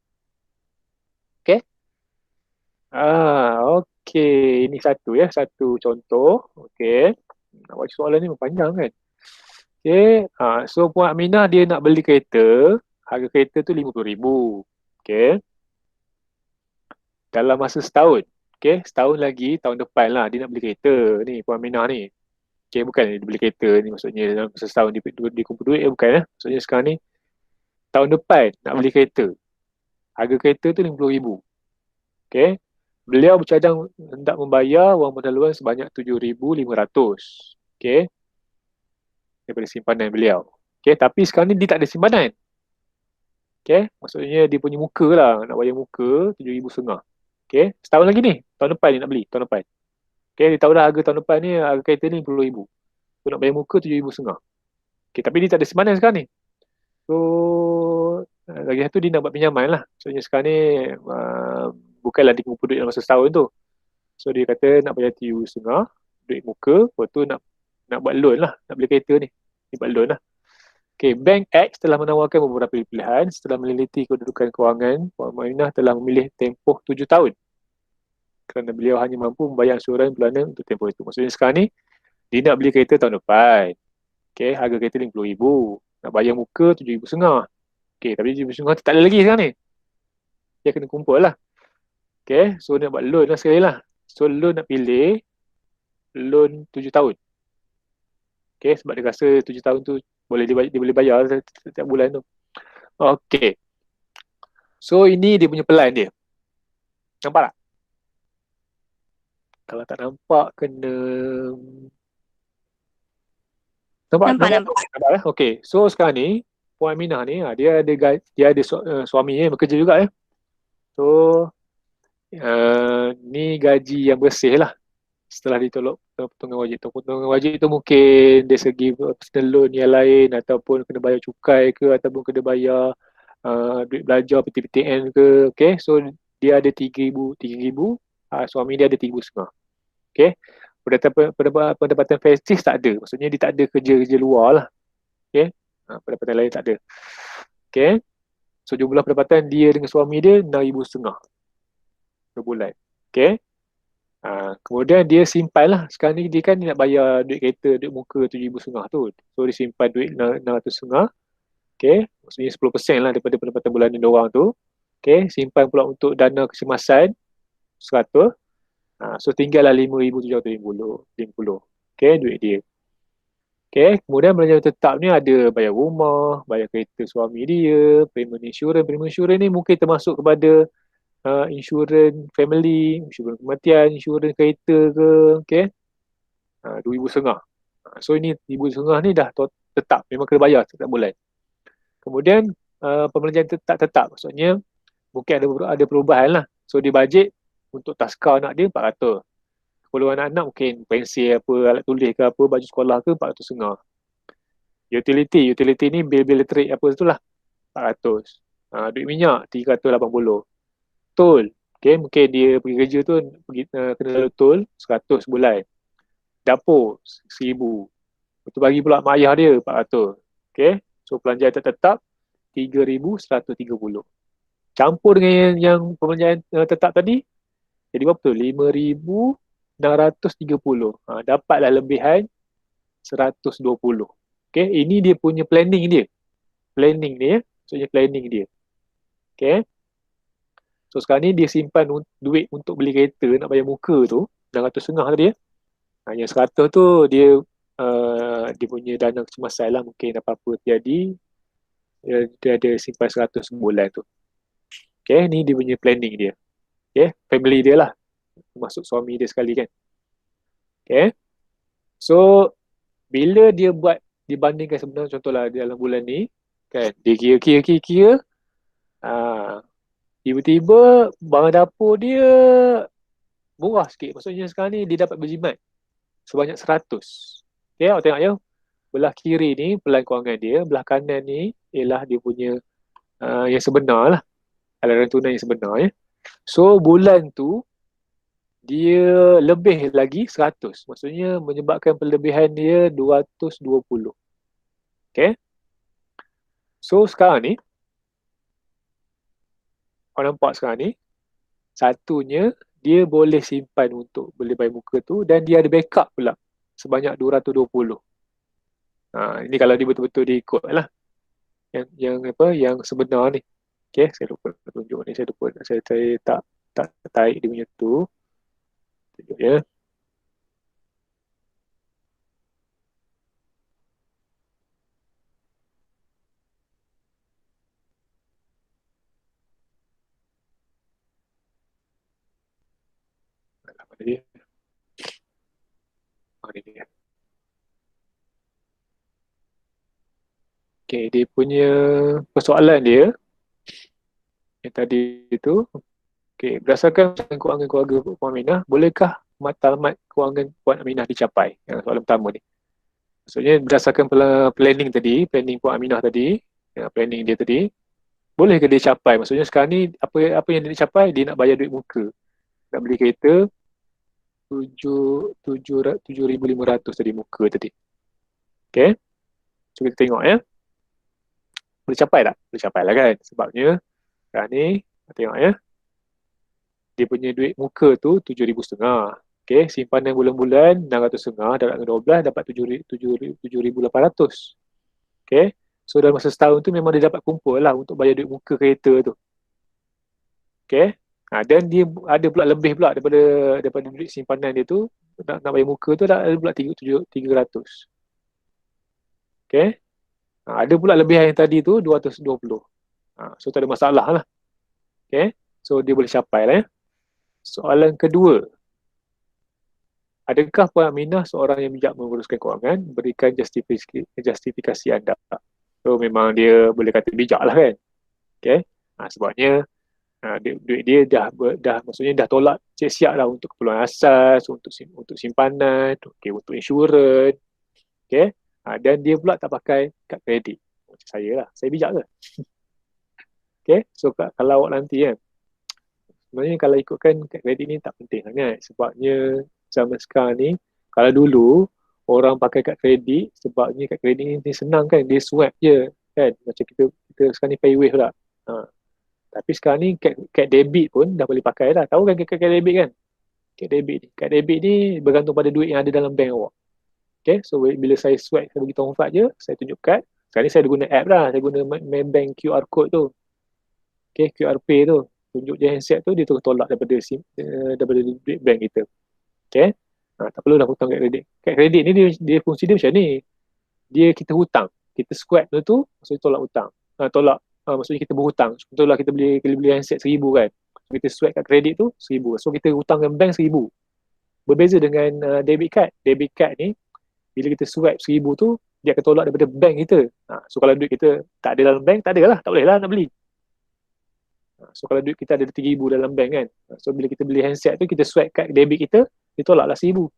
Okey. Ini satu contoh. Nak baca soalan ni panjang kan. So Puan Aminah dia nak beli kereta. Harga kereta tu RM50,000. Dalam masa setahun. Setahun lagi, tahun depan lah dia nak beli kereta ni Puan Aminah ni. Bukan dia beli kereta ni maksudnya dalam masa setahun dia kumpul duit. Bukan. Maksudnya sekarang ni tahun depan nak beli kereta. Harga kereta tu RM50,000. Beliau bercadang hendak membayar wang pendahuluan sebanyak RM7,500. Daripada simpanan beliau. Tapi sekarang ni dia tak ada simpanan. Maksudnya dia punya muka lah. Nak bayar muka RM7,500. Setahun lagi ni. Tahun depan dia nak beli. Tahun depan. Dia tahu dah harga tahun depan ni, harga kereta ni RM10,000. So nak bayar muka RM7,500. Tapi dia tak ada simpanan sekarang ni. So lagi satu dia nak buat pinjaman lah. Maksudnya sekarang ni bukanlah dia kumpul duit dalam masa setahun tu. So dia kata nak bayar RM7,500 duit muka. Lepas tu nak buat loan lah. Nak beli kereta ni. Dia buat loan lah. Bank X telah menawarkan beberapa pilihan. Setelah meneliti kedudukan kewangan, Puan Aminah telah memilih tempoh 7 tahun. Kerana beliau hanya mampu membayar ansuran bulanan untuk tempoh itu. Maksudnya sekarang ni, dia nak beli kereta tahun depan. Harga kereta RM50,000. Nak bayar muka RM7,500. Tapi RM7,500 tak ada lagi sekarang ni. Dia kena kumpul lah. So dia nak buat loan lah sekali lah. So loan nak pilih loan 7 tahun. Sebab dia rasa 7 tahun tu dia boleh bayar setiap bulan tu. So ini dia punya plan dia. Nampak tak? Kalau tak nampak kena Nampak. So sekarang ni Puan Aminah ni dia ada suami bekerja juga So ni gaji yang bersih lah setelah ditolak potongan wajib tu. Potongan wajib tu mungkin dari segi personal loan yang lain ataupun kena bayar cukai ke ataupun kena bayar duit belajar PTPTN ke. So dia ada RM3,000. Suami dia ada RM3,500. Pendapatan festif tak ada. Maksudnya dia tak ada kerja luar lah. Pendapatan lain tak ada. So jumlah pendapatan dia dengan suami dia RM6,500 per bulan. Kemudian dia simpan lah. Sekarang ni dia kan nak bayar duit kereta, duit muka RM7,500 tu. So dia simpan duit RM600. Maksudnya 10% lah daripada pendapatan bulanan diorang tu. Simpan pula untuk dana kecemasan 100. So tinggal lah RM5,750 duit dia. Kemudian belanjaan tetap ni ada bayar rumah, bayar kereta suami dia, premium insurans. Premium insurans ni mungkin termasuk kepada insurans family, insurans kematian, insurans kereta ke. RM2,500. So ini RM1,500 ni dah tetap, memang kena bayar setiap bulan. Kemudian pembelanjaan tetap maksudnya mungkin ada perubahan lah. So dia bajet untuk taska anak dia RM400. Keperluan anak-anak mungkin pensel apa, alat tulis ke apa, baju sekolah ke RM400. Utility ni bil-bil elektrik apa tu lah. 400. Duit minyak 380. Tol. Okay, mungkin dia pergi kerja tu kena lalu tol 100 bulan. Dapur 1000. Lepas tu bagi pula mak ayah dia 400. Okay. So pelanjaan tetap 3130. Campur dengan yang pelanjaan tetap tadi, jadi berapa tu? 5630. Dapatlah lebihan 120. Okay, ini dia punya planning dia. Planning dia, maksudnya planning dia. Okay. So sekarang ni dia simpan duit untuk beli kereta nak bayar muka tu 600 setengah tadi ya. Yang 100 tu dia punya dana kecemasan lah, mungkin apa-apa terjadi dia ada simpan 100 sebulan tu. Okay, ni dia punya planning dia. Okay, family dia lah, termasuk suami dia sekali kan. Okay, so bila dia buat dibandingkan sebenarnya, contohlah dalam bulan ni kan, dia kira tiba-tiba barang dapur dia murah sikit. Maksudnya sekarang ni dia dapat berjimat sebanyak 100. Okay, awak tengok ya. Belah kiri ni pelan kewangan dia, belah kanan ni ialah dia punya yang sebenar lah. Aliran tunai yang sebenar ya. So bulan tu dia lebih lagi 100. Maksudnya menyebabkan perlebihan dia 220. Okay. So sekarang ni, awak nampak sekarang ni, satunya dia boleh simpan untuk beli bayar muka tu, dan dia ada backup pula sebanyak 220. Ini kalau dia betul-betul diikut lah yang sebenar ni. Okay, saya lupa tunjuk ni, saya tak tarik dia punya tu. Tunjuk ya. Mana dia? Ni dia. Okay, dia punya persoalan dia yang tadi itu, okay, berdasarkan kewangan keluarga Puan Aminah, bolehkah matlamat kewangan Puan Aminah dicapai? Yang soalan pertama ni. Maksudnya berdasarkan planning tadi, planning Puan Aminah tadi, planning dia tadi, boleh ke dia capai? Maksudnya sekarang ni apa yang dia capai? Dia nak bayar duit muka, nak beli kereta 7,500 tadi muka tadi. Okay, so kita tengok ya. Boleh capai tak? Boleh capai lah kan. Sebabnya sekarang ni tengok ya, dia punya duit muka tu 7,500. Okay, simpanan bulan-bulan 600 setengah, dapat 12 dapat 7,800. Okay, so dalam masa setahun tu memang dia dapat kumpul lah untuk bayar duit muka kereta tu. Okay, dan dia ada pula lebih pula daripada duit simpanan dia tu, nak bayar muka tu dah ada pula 300. Okay, ada pula lebihan yang tadi tu 220. So tak ada masalah lah. Okay, so dia boleh capai lah ya. Soalan kedua, adakah Puan Aminah seorang yang bijak menguruskan kewangan? Berikan justifikasi anda. So memang dia boleh kata bijak lah kan. Okay, sebabnya duit dia dah maksudnya dah tolak siap-siap lah untuk keperluan asas, untuk simpanan, okay, untuk insurans. Okay, dan dia pula tak pakai kad kredit. Macam saya lah, saya bijak ke? Okay, so kalau awak nanti kan, sebenarnya kalau ikutkan kad kredit ni tak penting sangat. Sebabnya zaman sekarang ni, kalau dulu orang pakai kad kredit, sebabnya kad kredit ni senang kan, dia swipe je kan. Macam kita sekarang ni paywave lah. Tapi sekarang ni kad debit pun dah boleh pakai lah. Tahu kan kad debit kan? Kad debit ni bergantung pada duit yang ada dalam bank awak. Okay, so bila saya swipe, saya bagi tahu Fat je, saya tunjuk kad. Sekarang ni saya ada guna app lah, saya guna Maybank QR code tu. Okay, QR Pay tu. Tunjuk je handset tu, dia terus tolak daripada duit bank kita. Okay, tak perlu dah hutang kad kredit. Kad kredit ni dia fungsi dia macam ni. Kita hutang. Kita swipe tu, maksudnya tolak hutang. Maksudnya kita berhutang. Contohlah kita beli handset 1,000 kan. Kita swipe kad kredit tu 1,000. So kita hutang dengan bank 1,000. Berbeza dengan debit card. Debit card ni, bila kita swipe 1,000 tu, dia akan tolak daripada bank kita. So kalau duit kita tak ada dalam bank, tak ada lah. Tak boleh lah nak beli. So kalau duit kita ada 3,000 dalam bank kan. So bila kita beli handset tu, kita swipe kad debit kita, dia tolaklah 1,000.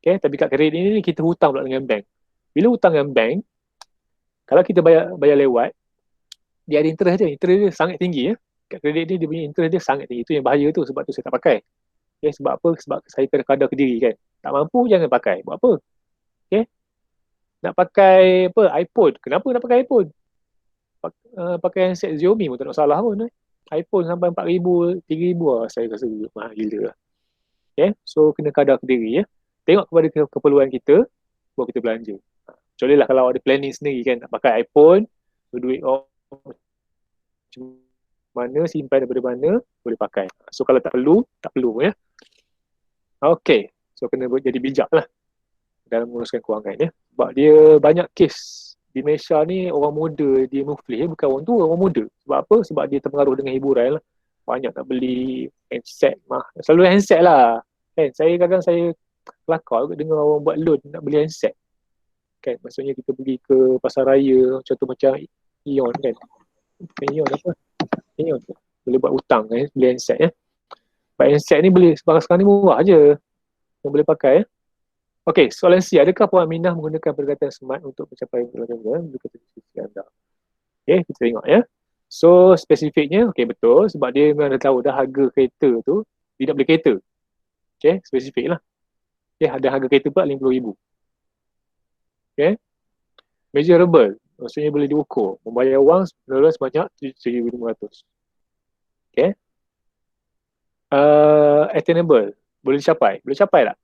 Okay, tapi kad kredit ni kita hutang pula dengan bank. Bila hutang dengan bank, kalau kita bayar lewat, dia ada interest dia sangat tinggi ya. Kad kredit dia punya interest dia sangat tinggi. Itu yang bahaya tu, sebab tu saya tak pakai. Okay, sebab apa? Sebab saya kadar ke diri kan. Tak mampu jangan pakai. Buat apa? Okay. Nak pakai apa? iPhone. Kenapa nak pakai iPhone? Pakai handset Xiaomi pun tak ada masalah pun. iPhone sampai 4,000, 3,000 lah. Saya rasa mahal gila lah. Okay. So kena kadar ke diri ya. Tengok kepada keperluan kita, baru kita belanja. Kecuali lah kalau ada planning sendiri kan, nak pakai iPhone, duit macam mana, simpan daripada mana, boleh pakai. So kalau tak perlu ya. Okay. So kena jadi bijak lah dalam menguruskan kewangan ya. Sebab dia banyak kes di Malaysia ni, orang muda dia muflih, bukan orang tua, orang muda. Sebab apa? Sebab dia terpengaruh dengan hiburan lah. Banyak nak beli handset mah. Selalu handset lah. Kan? Kadang saya kelakar dengar orang buat loan nak beli handset. Kan? Maksudnya kita pergi ke pasar raya, contoh macam Ion kan. Ion apa? Ion tu. Boleh buat hutang kan, beli handset ya. Sebab handset ni boleh, sekarang ni murah je. Yang boleh pakai ya. Okey, soalan C. Adakah Puan Aminah menggunakan perkataan smart untuk mencapai tujuan berkata spesifik anda? Okey, kita tengok ya. So, spesifiknya, okey betul. Sebab dia memang dah tahu dah harga kereta tu tidak beli kereta. Okey, spesifik lah. Okey, ada harga kereta pula RM50,000. Okey. Measurable. Maksudnya boleh diukur. Membayar wang sebanyak RM7,500. Okey. Attainable. Boleh dicapai. Boleh capai tak?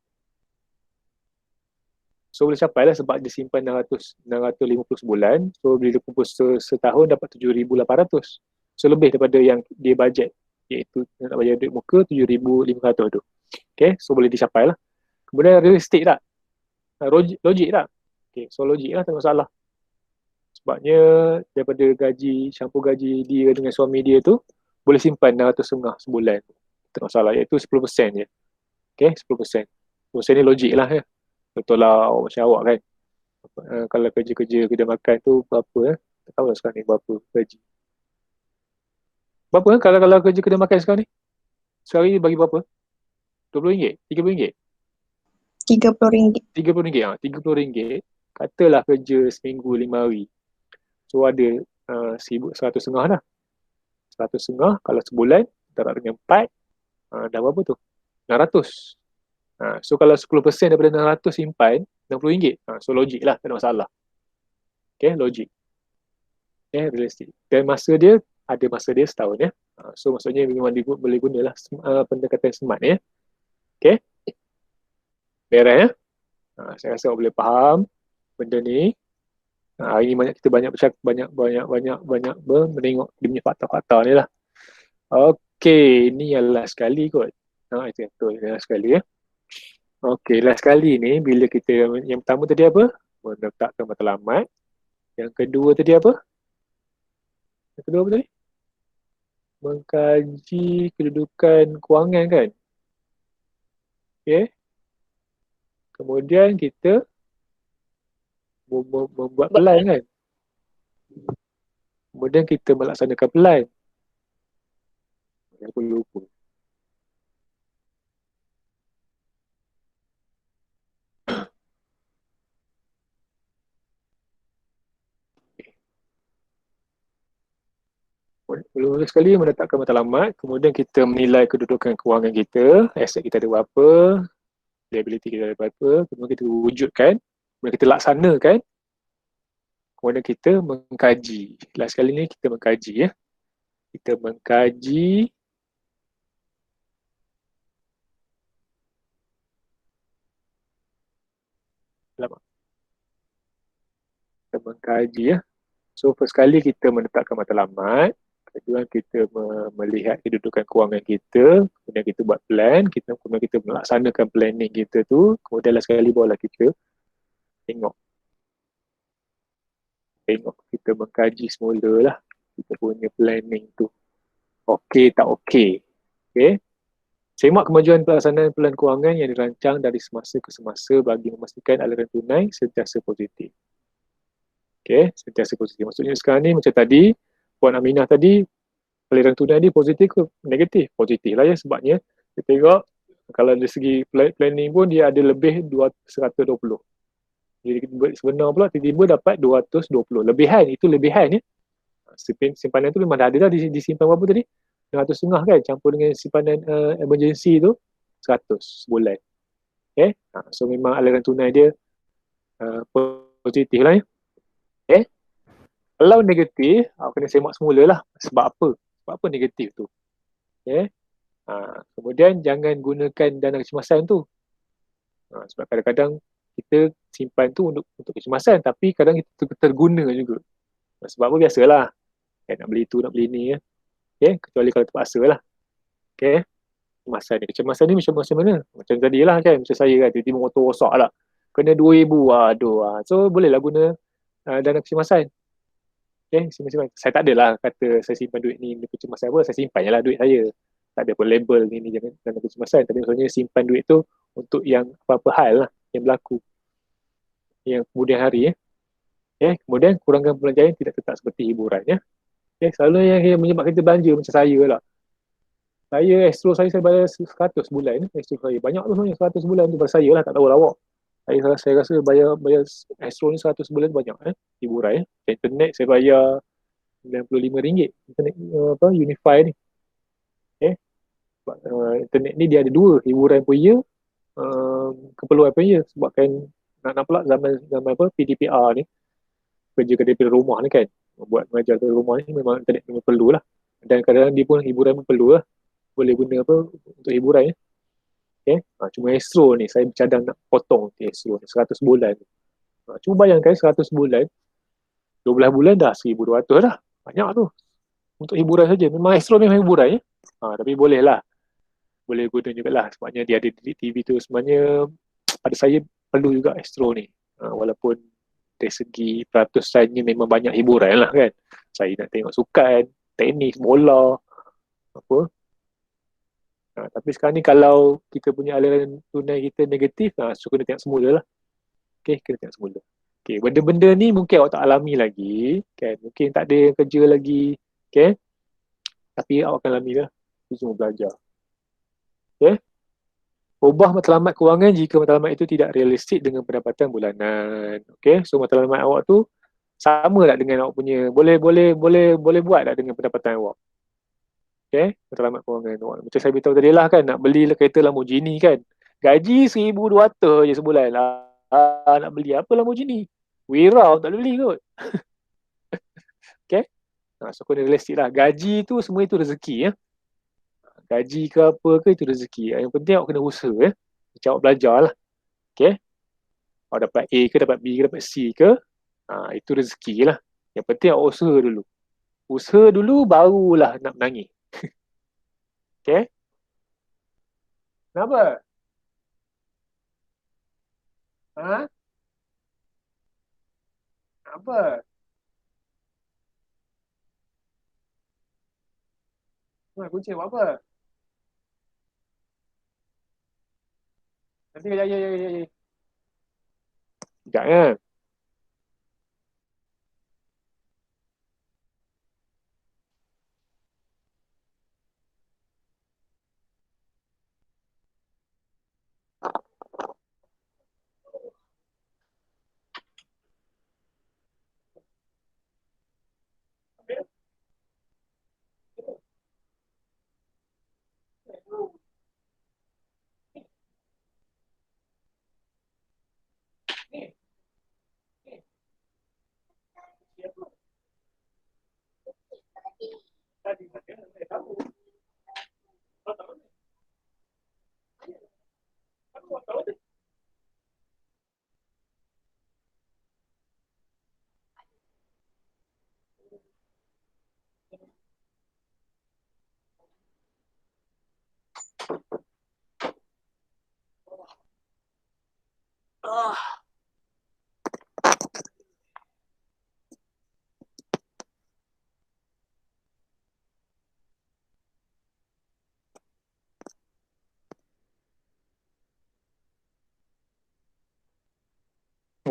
So boleh capai lah sebab dia simpan 650 sebulan. So bila dia kumpul setahun dapat 7,800. So lebih daripada yang dia bajet, iaitu nak bayar duit muka 7,500 tu. Okay, so boleh dicapai lah. Kemudian realistik tak? Logik tak? Okay, so logik lah, tak masalah. Sebabnya daripada campur gaji dia dengan suami dia tu, boleh simpan 650 sebulan. Tak masalah, iaitu 10% je. Okay, 10%. 10% ni logik lah ya. Betul lah macam awak kan. Kalau kerja kedai makan tu berapa tak tahu lah sekarang ni berapa gaji. Berapa kalau kerja kedai makan sekarang ni? Sehari bagi berapa? RM20? RM30? RM30. RM30 RM30. Katalah kerja seminggu 5 hari. So ada 1,150 dah. 1,150 kalau sebulan darab dengan 4 dah berapa tu? 600. So kalau 10% daripada 600 simpan RM60. So logik lah, tak ada masalah. Okay, logik. Okay, realistik. Dan ada masa dia setahun ya. So maksudnya memang boleh gunalah pendekatan smart ya. Okay. Beres ya. Saya rasa awak boleh faham benda ni. Hari ni kita banyak menengok dia punya fakta-fakta ni lah. Okay, ni yang last sekali kot. Itu yang betul, last sekali ya. Okey, last kali ni bila kita, yang pertama tadi apa? Menetapkan matlamat. Yang kedua tadi apa? Yang kedua apa tadi? Mengkaji kedudukan kewangan kan? Okey. Kemudian kita membuat plan kan? Kemudian kita melaksanakan plan. Aku lupa. Mula sekali menetapkan matlamat, kemudian kita menilai kedudukan kewangan kita, aset kita ada berapa, liability kita ada berapa, kemudian kita wujudkan, kemudian kita laksanakan, kemudian kita mengkaji. Last kali ni kita mengkaji ya. Kita mengkaji ya. So first kali kita menetapkan matlamat, kedua kita melihat kedudukan kewangan kita, kemudian kita buat plan, kemudian kita melaksanakan planning kita tu, kemudian last kali barulah kita tengok kita mengkaji semula lah kita punya planning tu okey tak okey. Okay. Semak kemajuan pelaksanaan pelan kewangan yang dirancang dari semasa ke semasa bagi memastikan aliran tunai sentiasa positif. Okay, sentiasa positif. Maksudnya sekarang ni macam tadi, Puan Aminah tadi, aliran tunai ni positif ke negatif? Positif lah ya, sebabnya kita tengok kalau dari segi planning pun dia ada lebih 120. Jadi sebenar pula tiba-tiba dapat 220. Lebihan, itu lebihan ya. simpanan tu memang dah ada dah disimpan berapa tadi? 100.5 kan, campur dengan simpanan emergency tu 100 sebulan. Okay, so memang aliran tunai dia positif lah ya. Okay, kalau negatif, kena semak semula lah. Sebab apa? Sebab apa negatif tu? Okay, kemudian jangan gunakan dana kecemasan tu. Sebab kadang-kadang kita simpan tu untuk kecemasan, tapi kadang kita terguna juga. Sebab apa? Biasalah. Nak beli tu, nak beli ni ya. Okay, kecuali kalau terpaksa lah. Okay, kecemasan ni macam mana? Macam tadi lah kan, macam saya kan, tiba-tiba motor rosak lah. Kena 2,000, aduh. So bolehlah guna dana kecemasan. Okay, simpan. Saya tak adalah kata saya simpan duit ni untuk kecemasan apa, saya simpan je lah duit saya. Tak ada pun label ni jangan dana kecemasan, tapi maksudnya simpan duit tu untuk yang apa-apa hal lah yang berlaku yang kemudian hari ya. Okay, kemudian kurangkan perbelanjaan tidak tetap seperti hiburan ya. Okay, selalu yang menyebabkan kita belanja macam saya lah. Astro saya bayar 100 bulan. Astro saya banyak tu sebenarnya 100 bulan tu pasal saya lah, tak tahu lah awak. Saya rasa bayar Astro ni 100 bulan banyak hiburan. Internet saya bayar RM95 internet Unify ni. Okay. Internet ni dia ada dua, hiburan pun ya, keperluan pun ya. Sebabkan nak pula zaman apa PDPR ni, kerja daripada rumah ni kan, buat mengajar dari rumah ni memang internet memang perlu lah. Dan kadang-kadang dia pun hiburan pun perlu lah, boleh guna apa untuk hiburan ya. Okay. Cuma Astro ni saya bercadang nak potong Astro ni 100 bulan. Cuba bayangkan 100 bulan, 12 bulan dah 1,200 dah. Banyak tu. Untuk hiburan saja. Memang Astro memang hiburan ya. Tapi boleh lah. Boleh guna jugalah. Sebabnya dia ada di TV tu. Sebenarnya pada saya perlu juga Astro ni. Walaupun dari segi peratusannya memang banyak hiburan lah kan. Saya nak tengok sukan, tenis, bola, apa. Tapi sekarang ni kalau kita punya aliran tunai kita negatif, so kena tengok semula lah. Okay, kena tengok semula. Okay, benda-benda ni mungkin awak tak alami lagi, kan? Mungkin tak ada kerja lagi, okay? Tapi awak akan alami lah. Itu semua belajar. Okay? Ubah matlamat kewangan jika matlamat itu tidak realistik dengan pendapatan bulanan. Okay, so matlamat awak tu sama tak dengan awak punya, boleh buat tak dengan pendapatan awak. Okay, matlamat kewangan awak. Macam saya beritahu tadi lah kan, nak beli kereta Lamborghini kan, gaji 1,200 je sebulan lah. Nak beli apa Lamborghini? Wira tak boleh beli kot. Okay, so kena realistik lah. Gaji tu semua itu rezeki ya. Gaji ke apa ke itu rezeki. Yang penting awak kena usaha ya. Macam awak belajar lah. Okay, awak dapat A ke, dapat B ke, dapat C ke, itu rezeki lah. Yang penting awak usaha dulu. Usaha dulu barulah nak menangis. Okay, kenapa? Apa? Kucing buat apa? Nanti ya. Sekejap ya.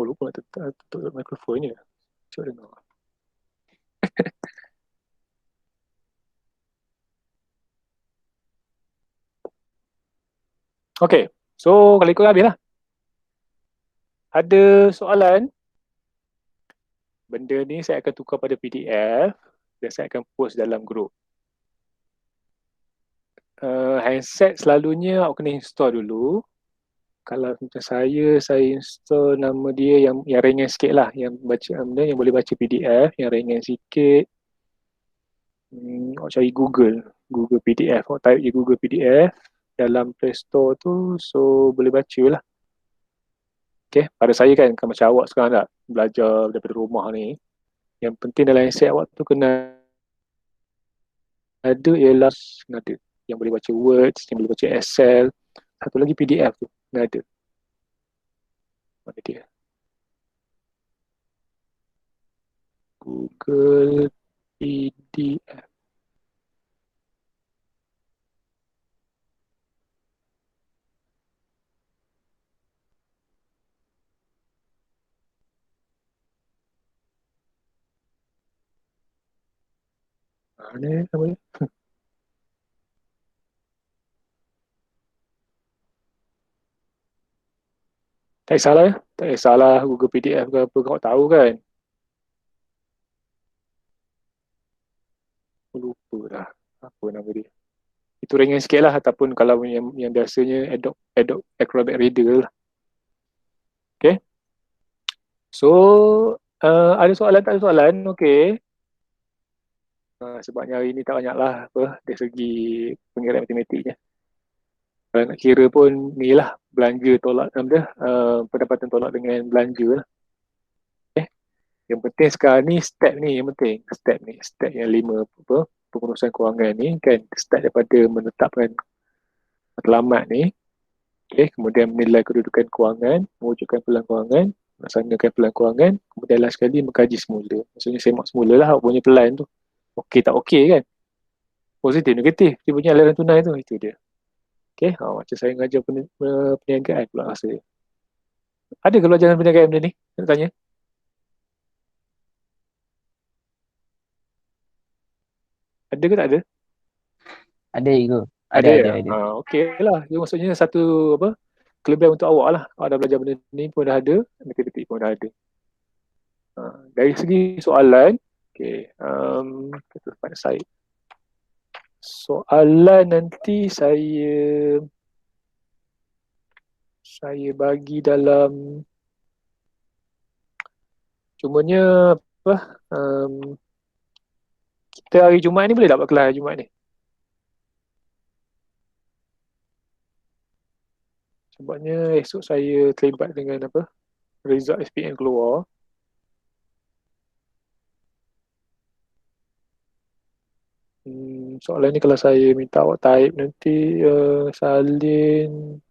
Lupa nak tutup mikrofon ni. Cuba dengar. Okay, so kalau ikut habis lah. Ada soalan? Benda ni saya akan tukar pada PDF. Dan saya akan post dalam group. Handset selalunya awak kena install dulu. Kalau macam saya install nama dia yang ringan sikit lah, yang baca benda yang boleh baca PDF, yang ringan sikit. Awak cari Google PDF. Awak type je Google PDF dalam Play Store tu, so boleh baca lah. Okay, pada saya kan macam awak sekarang tak belajar daripada rumah ni, yang penting dalam handset awak tu kena ada ialah kena ada yang boleh baca Word, yang boleh baca Excel, satu lagi PDF tu kena ada. Mana dia? Google PDF. Mana nama dia? Tak kisahlah ya. Tak kisahlah Google PDF ke apa kau tahu kan. Aku lupa dah. Apa nama dia. Itu ringan sikit lah ataupun kalau yang biasanya Adobe Acrobat Reader lah. Okay. So, ada soalan tak ada soalan? Okay. Sebabnya hari ni tak banyak lah apa dari segi pengira matematiknya. Kalau nak kira pun ni lah belanja tolak pendapatan tolak dengan belanja lah. Yang penting sekarang ni step ni yang penting. Step yang 5 apa pengurusan kewangan ni kan, start daripada menetapkan matlamat ni. Okay, kemudian menilai kedudukan kewangan, mewujudkan peluang kewangan, melaksanakan peluang kewangan, kemudian last sekali mengkaji semula. Maksudnya semak semula lah awak punya pelan tu. Okey tak okey kan? Positif, negatif. Dia punya aliran tunai tu, itu dia. Okay, macam saya mengajar perniagaan pula rasa dia. Ada ke pelajaran perniagaan benda ni? Nak tanya. Ada ke tak ada? Ada ke? Ada ya? Ada. Okey lah. Dia maksudnya satu apa kelebihan untuk awak lah. Awak dah belajar benda ni pun dah ada, detik-detik pun dah ada. Dari segi soalan, okey, kita pada saya. Soalan nanti saya bagi dalam cumanya apa kita hari Jumaat ni boleh tak buat kelas hari Jumaat ni? Sebabnya esok saya terlibat dengan apa result SPM keluar. Soalan ni kalau saya minta awak type nanti salin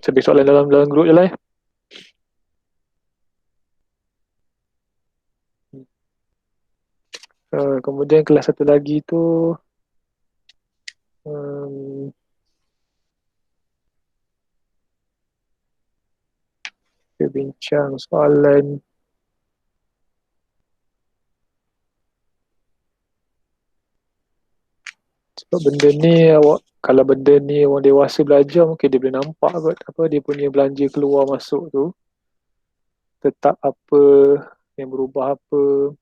sebut soalan dalam grup je lah ya. Kemudian kelas satu lagi tu kita bincang soalan sebab benda ni awak kalau benda ni orang dewasa belajar mungkin dia boleh nampak kot apa dia punya belanja keluar masuk tu tetap apa yang berubah apa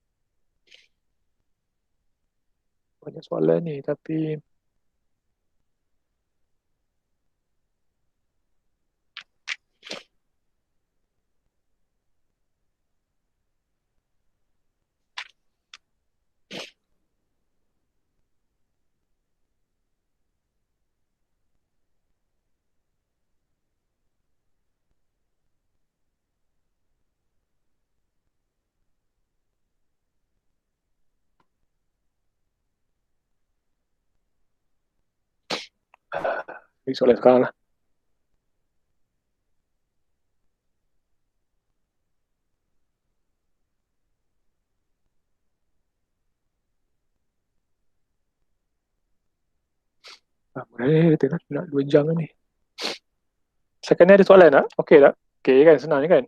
banyak soalan ni tapi ini soalan sekarang lah. Boleh kita nak 2 jam ni. Second ni ada soalan tak? Okey tak? Okey kan senang je kan?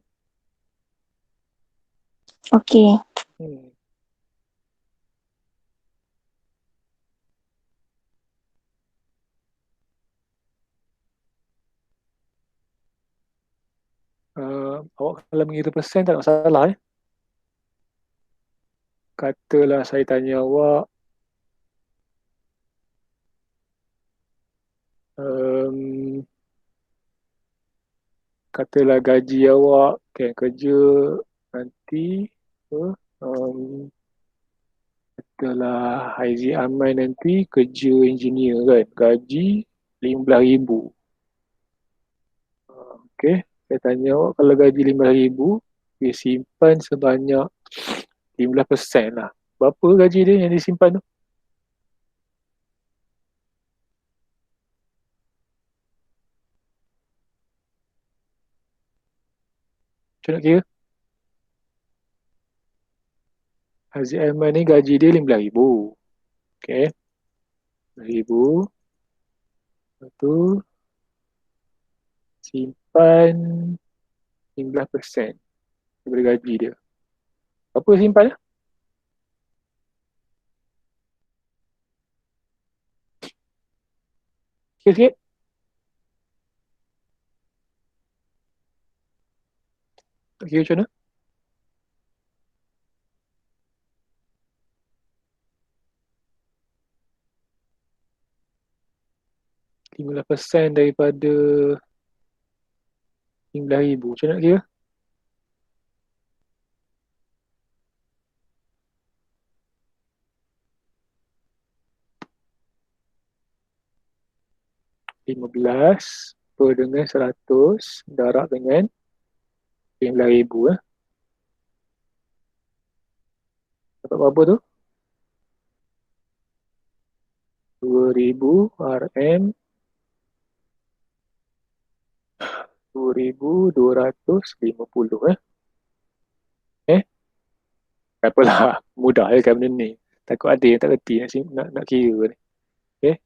Okey. awak kalau mengira persen tak ada masalah Katalah saya tanya awak, um, katalah gaji awak kan kerja nanti, um, katalah Haizi Aman nanti kerja engineer kan, gaji 15,000. Okay, saya tanya awak kalau gaji 15,000, dia simpan sebanyak 15% lah. Berapa gaji dia yang disimpan tu? Macam nak kira? Haziq Aiman ni gaji dia 15,000. Okay, 15,000. Lepas tu simpan 15% daripada gaji dia. Apa simpan lah? Sikit-sikit. Tak kira macam mana? %15 daripada 15,000. Macam mana nak kira? RM15 per dengan 100 darab dengan 15,000 Dapat berapa tu? 2,000 RM 2,250 Tak apalah, mudah je kan benda ni. Takut ada yang tak reti nak kira ni. Okay.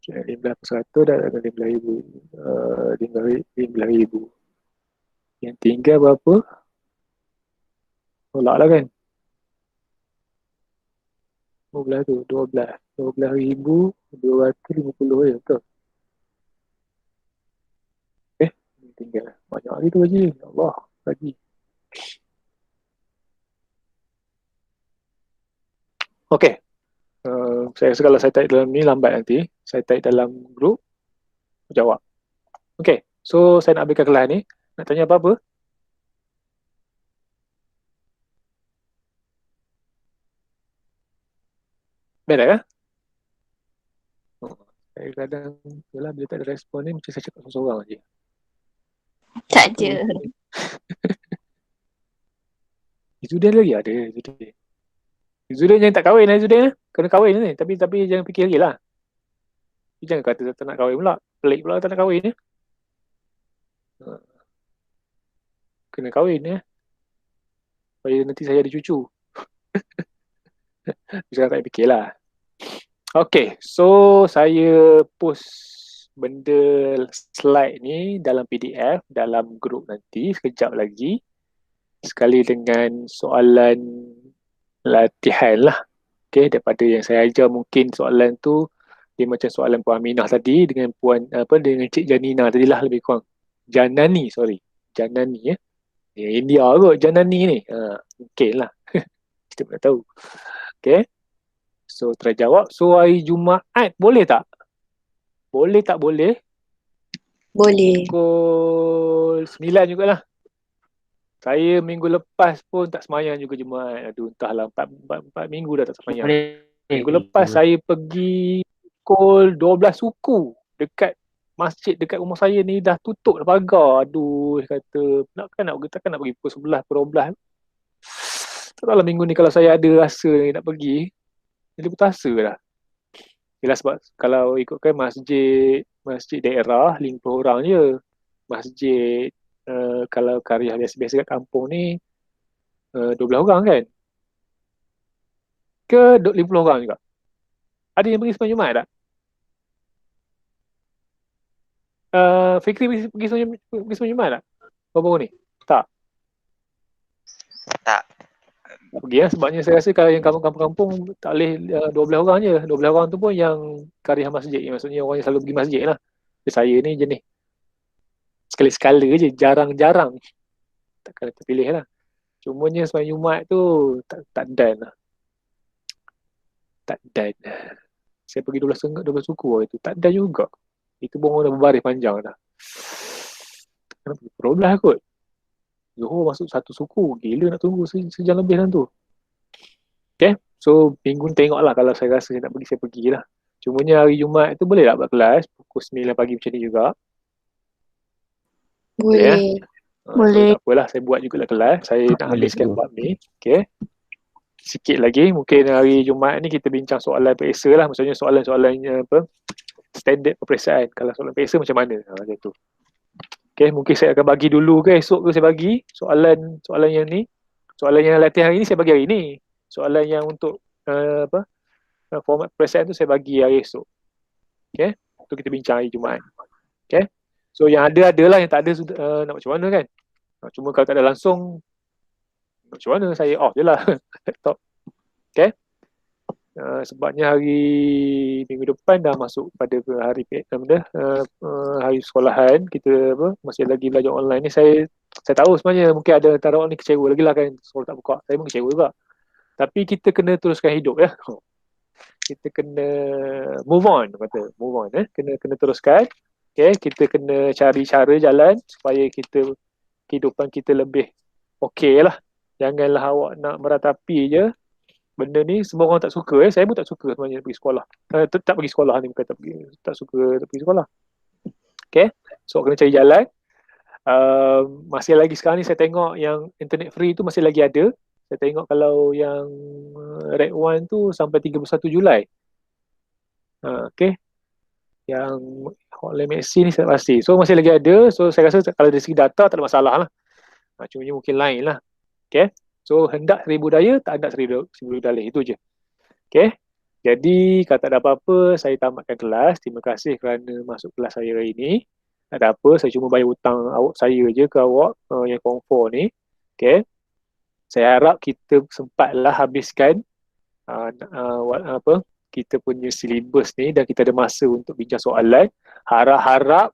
15% dah ada 15,000. 15,000. Yang tinggal berapa? Tolak lah kan? 12 tu, 12. 12,250 je, betul? Tinggal banyak gitu gaji. Ya Allah, gaji. Okay. Saya rasa kalau saya type dalam ni lambat nanti. Saya type dalam grup, jawab. Okay. So, saya nak habiskan kelas ni. Nak tanya apa-apa? Beres kan? Saya kadang, yalah, bila tak ada respon ni, macam saya cakap seorang-seorang je. Tak ada. Izudin lagi ada. Izudin yang tak kahwin lah Izudin. Kena kahwin ni. Tapi jangan fikir lagi lah. Jangan kata tak nak kahwin pula. Pelik pula tak nak kahwin ni. Kena kahwin ya. Supaya nanti saya ada cucu. Jangan tak fikir lah. Okay. So, saya post benda slide ni dalam PDF, dalam grup nanti. Sekejap lagi. Sekali dengan soalan latihan lah. Okay, daripada yang saya ajar mungkin soalan tu dia macam soalan Puan Aminah tadi dengan dengan Cik Janina tadi lah lebih kurang. Janani ya. India kot Janani ni. Mungkin lah. Kita tak tahu. Okay. So terjawab. So hari Jumaat boleh tak? Boleh tak boleh? Boleh. Pukul 9 jugalah. Saya minggu lepas pun tak semayang juga Jumaat. Aduh, entahlah. 4 minggu dah tak semayang. Minggu lepas saya pergi pukul 12 suku. Dekat masjid dekat rumah saya ni dah tutup dah pagar. Aduh, kata takkan nak pergi pukul 11, pukul 12. Tak tahu lah minggu ni kalau saya ada rasa ni nak pergi. Jadi putasa dah. Yelah sebab kalau ikutkan masjid daerah 50 orang je. Masjid kalau karya biasa-biasa kat kampung ni 12 orang kan? Ke 50 orang juga? Ada yang pergi sembahyang Jumaat tak? Fikri pergi sembahyang Jumaat tak? Baru-baru ni? Tak? Tak. Pergi lah sebabnya saya rasa kalau yang kampung-kampung tak boleh 12 orang je. 12 orang tu pun yang karya masjid. Maksudnya orang yang selalu pergi masjid lah. Saya ni jenis sekali-sekala je, jarang-jarang. Takkan terpilih lah. Cumanya sembahyang Jumaat tu tak dan lah. Tak dan. Saya pergi 12 suku hari tu. Tak dan juga. Itu pun orang dah berbaris panjang dah. Kenapa? Problem kot. Johor masuk satu suku. Gila nak tunggu sejam lebih dalam tu. Okay. So, minggu ni tengok lah. Kalau saya rasa saya nak pergi, saya pergilah. Cumanya hari Jumaat tu boleh tak buat kelas? Pukul 9 pagi macam ni juga. Boleh. So, tak apalah. Saya buat jugalah kelas. Saya nak Boleh habiskan tu. bab ni. Okay. Sikit lagi. Mungkin hari Jumaat ni kita bincang soalan periksa lah. Maksudnya soalan-soalannya apa? Standard peperiksaan. Kalau soalan periksa macam mana? Macam tu. Okay. Mungkin saya akan bagi dulu ke esok tu saya bagi. Soalan yang ni. Soalan yang latihan hari ni saya bagi hari ni. Soalan yang untuk format peperiksaan tu saya bagi hari esok. Okay. Tu kita bincang hari Jumaat. Okay. So yang ada-adalah, yang tak ada nak macam mana kan. Cuma kalau tak ada langsung, macam mana saya off je lah laptop. Okay. Sebabnya hari minggu depan dah masuk pada hari hari sekolahan, kita masih lagi belajar online ni. Saya tahu sebenarnya mungkin ada antara orang ni kecewa lagi lah kan, sekolah tak buka. Saya pun kecewa juga. Tapi kita kena teruskan hidup ya. Kita kena move on, kena teruskan. Okay, kita kena cari cara jalan supaya kehidupan kita lebih okey lah. Janganlah awak nak meratapi je benda ni. Semua orang tak suka. Saya pun tak suka sebenarnya pergi sekolah. Tak pergi sekolah ni, bukan tak suka pergi sekolah. Okay, so kena cari jalan. Masih lagi sekarang ni saya tengok yang internet free tu masih lagi ada. Saya tengok kalau yang Red One tu sampai 31 Julai. Okay. Yang Hotline Maxi ni saya pasti. So masih lagi ada. So saya rasa kalau dari segi data tak ada masalah lah. Cuma mungkin lain lah. Okay. So hendak 1000 daya, tak hendak 1000 daya. Itu je. Okay. Jadi kalau tak ada apa-apa, saya tamatkan kelas. Terima kasih kerana masuk kelas saya hari ini. Tak ada apa, saya cuma bayar hutang saya je ke awak yang Form 4 ni. Okay. Saya harap kita sempatlah habiskan kita punya silibus ni dan kita ada masa untuk bincang soalan. Harap-harap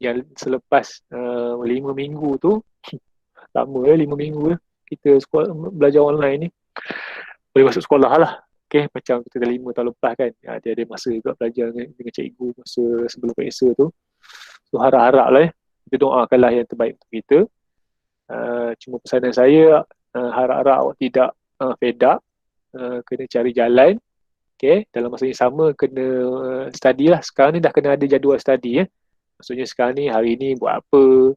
yang selepas 5 minggu tu lama 5 minggu kita belajar online ni boleh masuk sekolah lah. Okay, macam kita dah 5 tahun lepas kan, dia ada masa juga belajar dengan cikgu masa sebelum periksa tu. So harap-harap lah kita doakanlah yang terbaik untuk kita. Cuma pesanan saya, harap-harap awak tidak fed up. Kena cari jalan. Okay, dalam masa yang sama kena study lah. Sekarang ni dah kena ada jadual study. Maksudnya sekarang ni hari ni buat apa.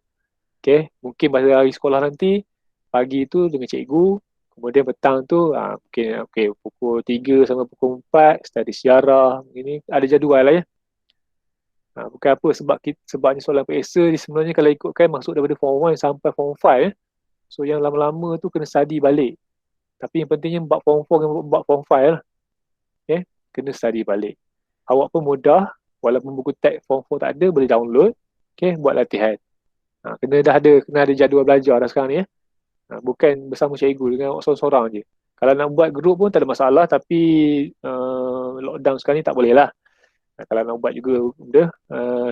Okay, mungkin pada hari sekolah nanti pagi tu dengan cikgu, kemudian petang tu mungkin pukul 3 sampai pukul 4 study sejarah. Ini ada jadual lah ya. Bukan apa, sebabnya soalan periksa sebenarnya kalau ikutkan masuk daripada Form 1 sampai Form 5. So yang lama-lama tu kena study balik. Tapi yang pentingnya bab Form 4 dengan bab Form 5 lah. Okay, kena study balik. Awak pun mudah, walaupun buku teks Form 4 tak ada, boleh download. Okay, buat latihan. Kena ada jadual belajar dah sekarang ni ya. Bukan bersama cikgu dengan awak seorang-seorang je. Kalau nak buat group pun tak ada masalah, tapi lockdown sekarang ni tak boleh lah. Kalau nak buat juga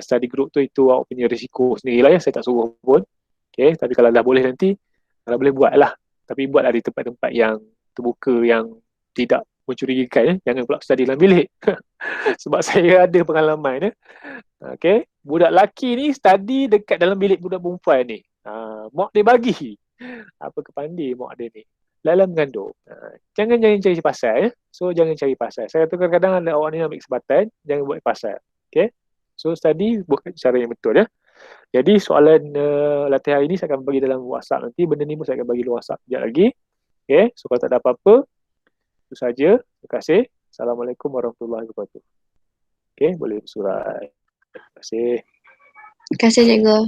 study group tu, itu awak punya risiko sendirilah ya, saya tak suruh pun. Okay, tapi kalau dah boleh nanti, kalau boleh buat lah. Tapi buatlah di tempat-tempat yang terbuka, yang tidak mencurigakan ya. Jangan pula study dalam bilik. Sebab saya ada pengalaman ya. Okay, budak lelaki ni study dekat dalam bilik budak perempuan ni. Mak dia bagi. Apa kepandai mak dia ni. Dalam mengandung. Jangan cari pasal ya. So jangan cari pasal. Saya kata kadang-kadang ada awak ni ambil kesempatan, jangan buat pasal. Okay, so study buat cara yang betul ya. Jadi soalan latihan ini saya akan bagi dalam WhatsApp nanti. Benda ni pun saya akan bagi dalam WhatsApp sekejap lagi. Okay, so kalau tak ada apa-apa, itu saja. Terima kasih. Assalamualaikum warahmatullahi wabarakatuh. Okay, boleh bersurat. Terima kasih. Terima kasih cikgu.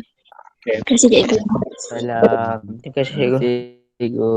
Okay. Terima kasih cikgu. Salam. Terima kasih cikgu. Cikgu.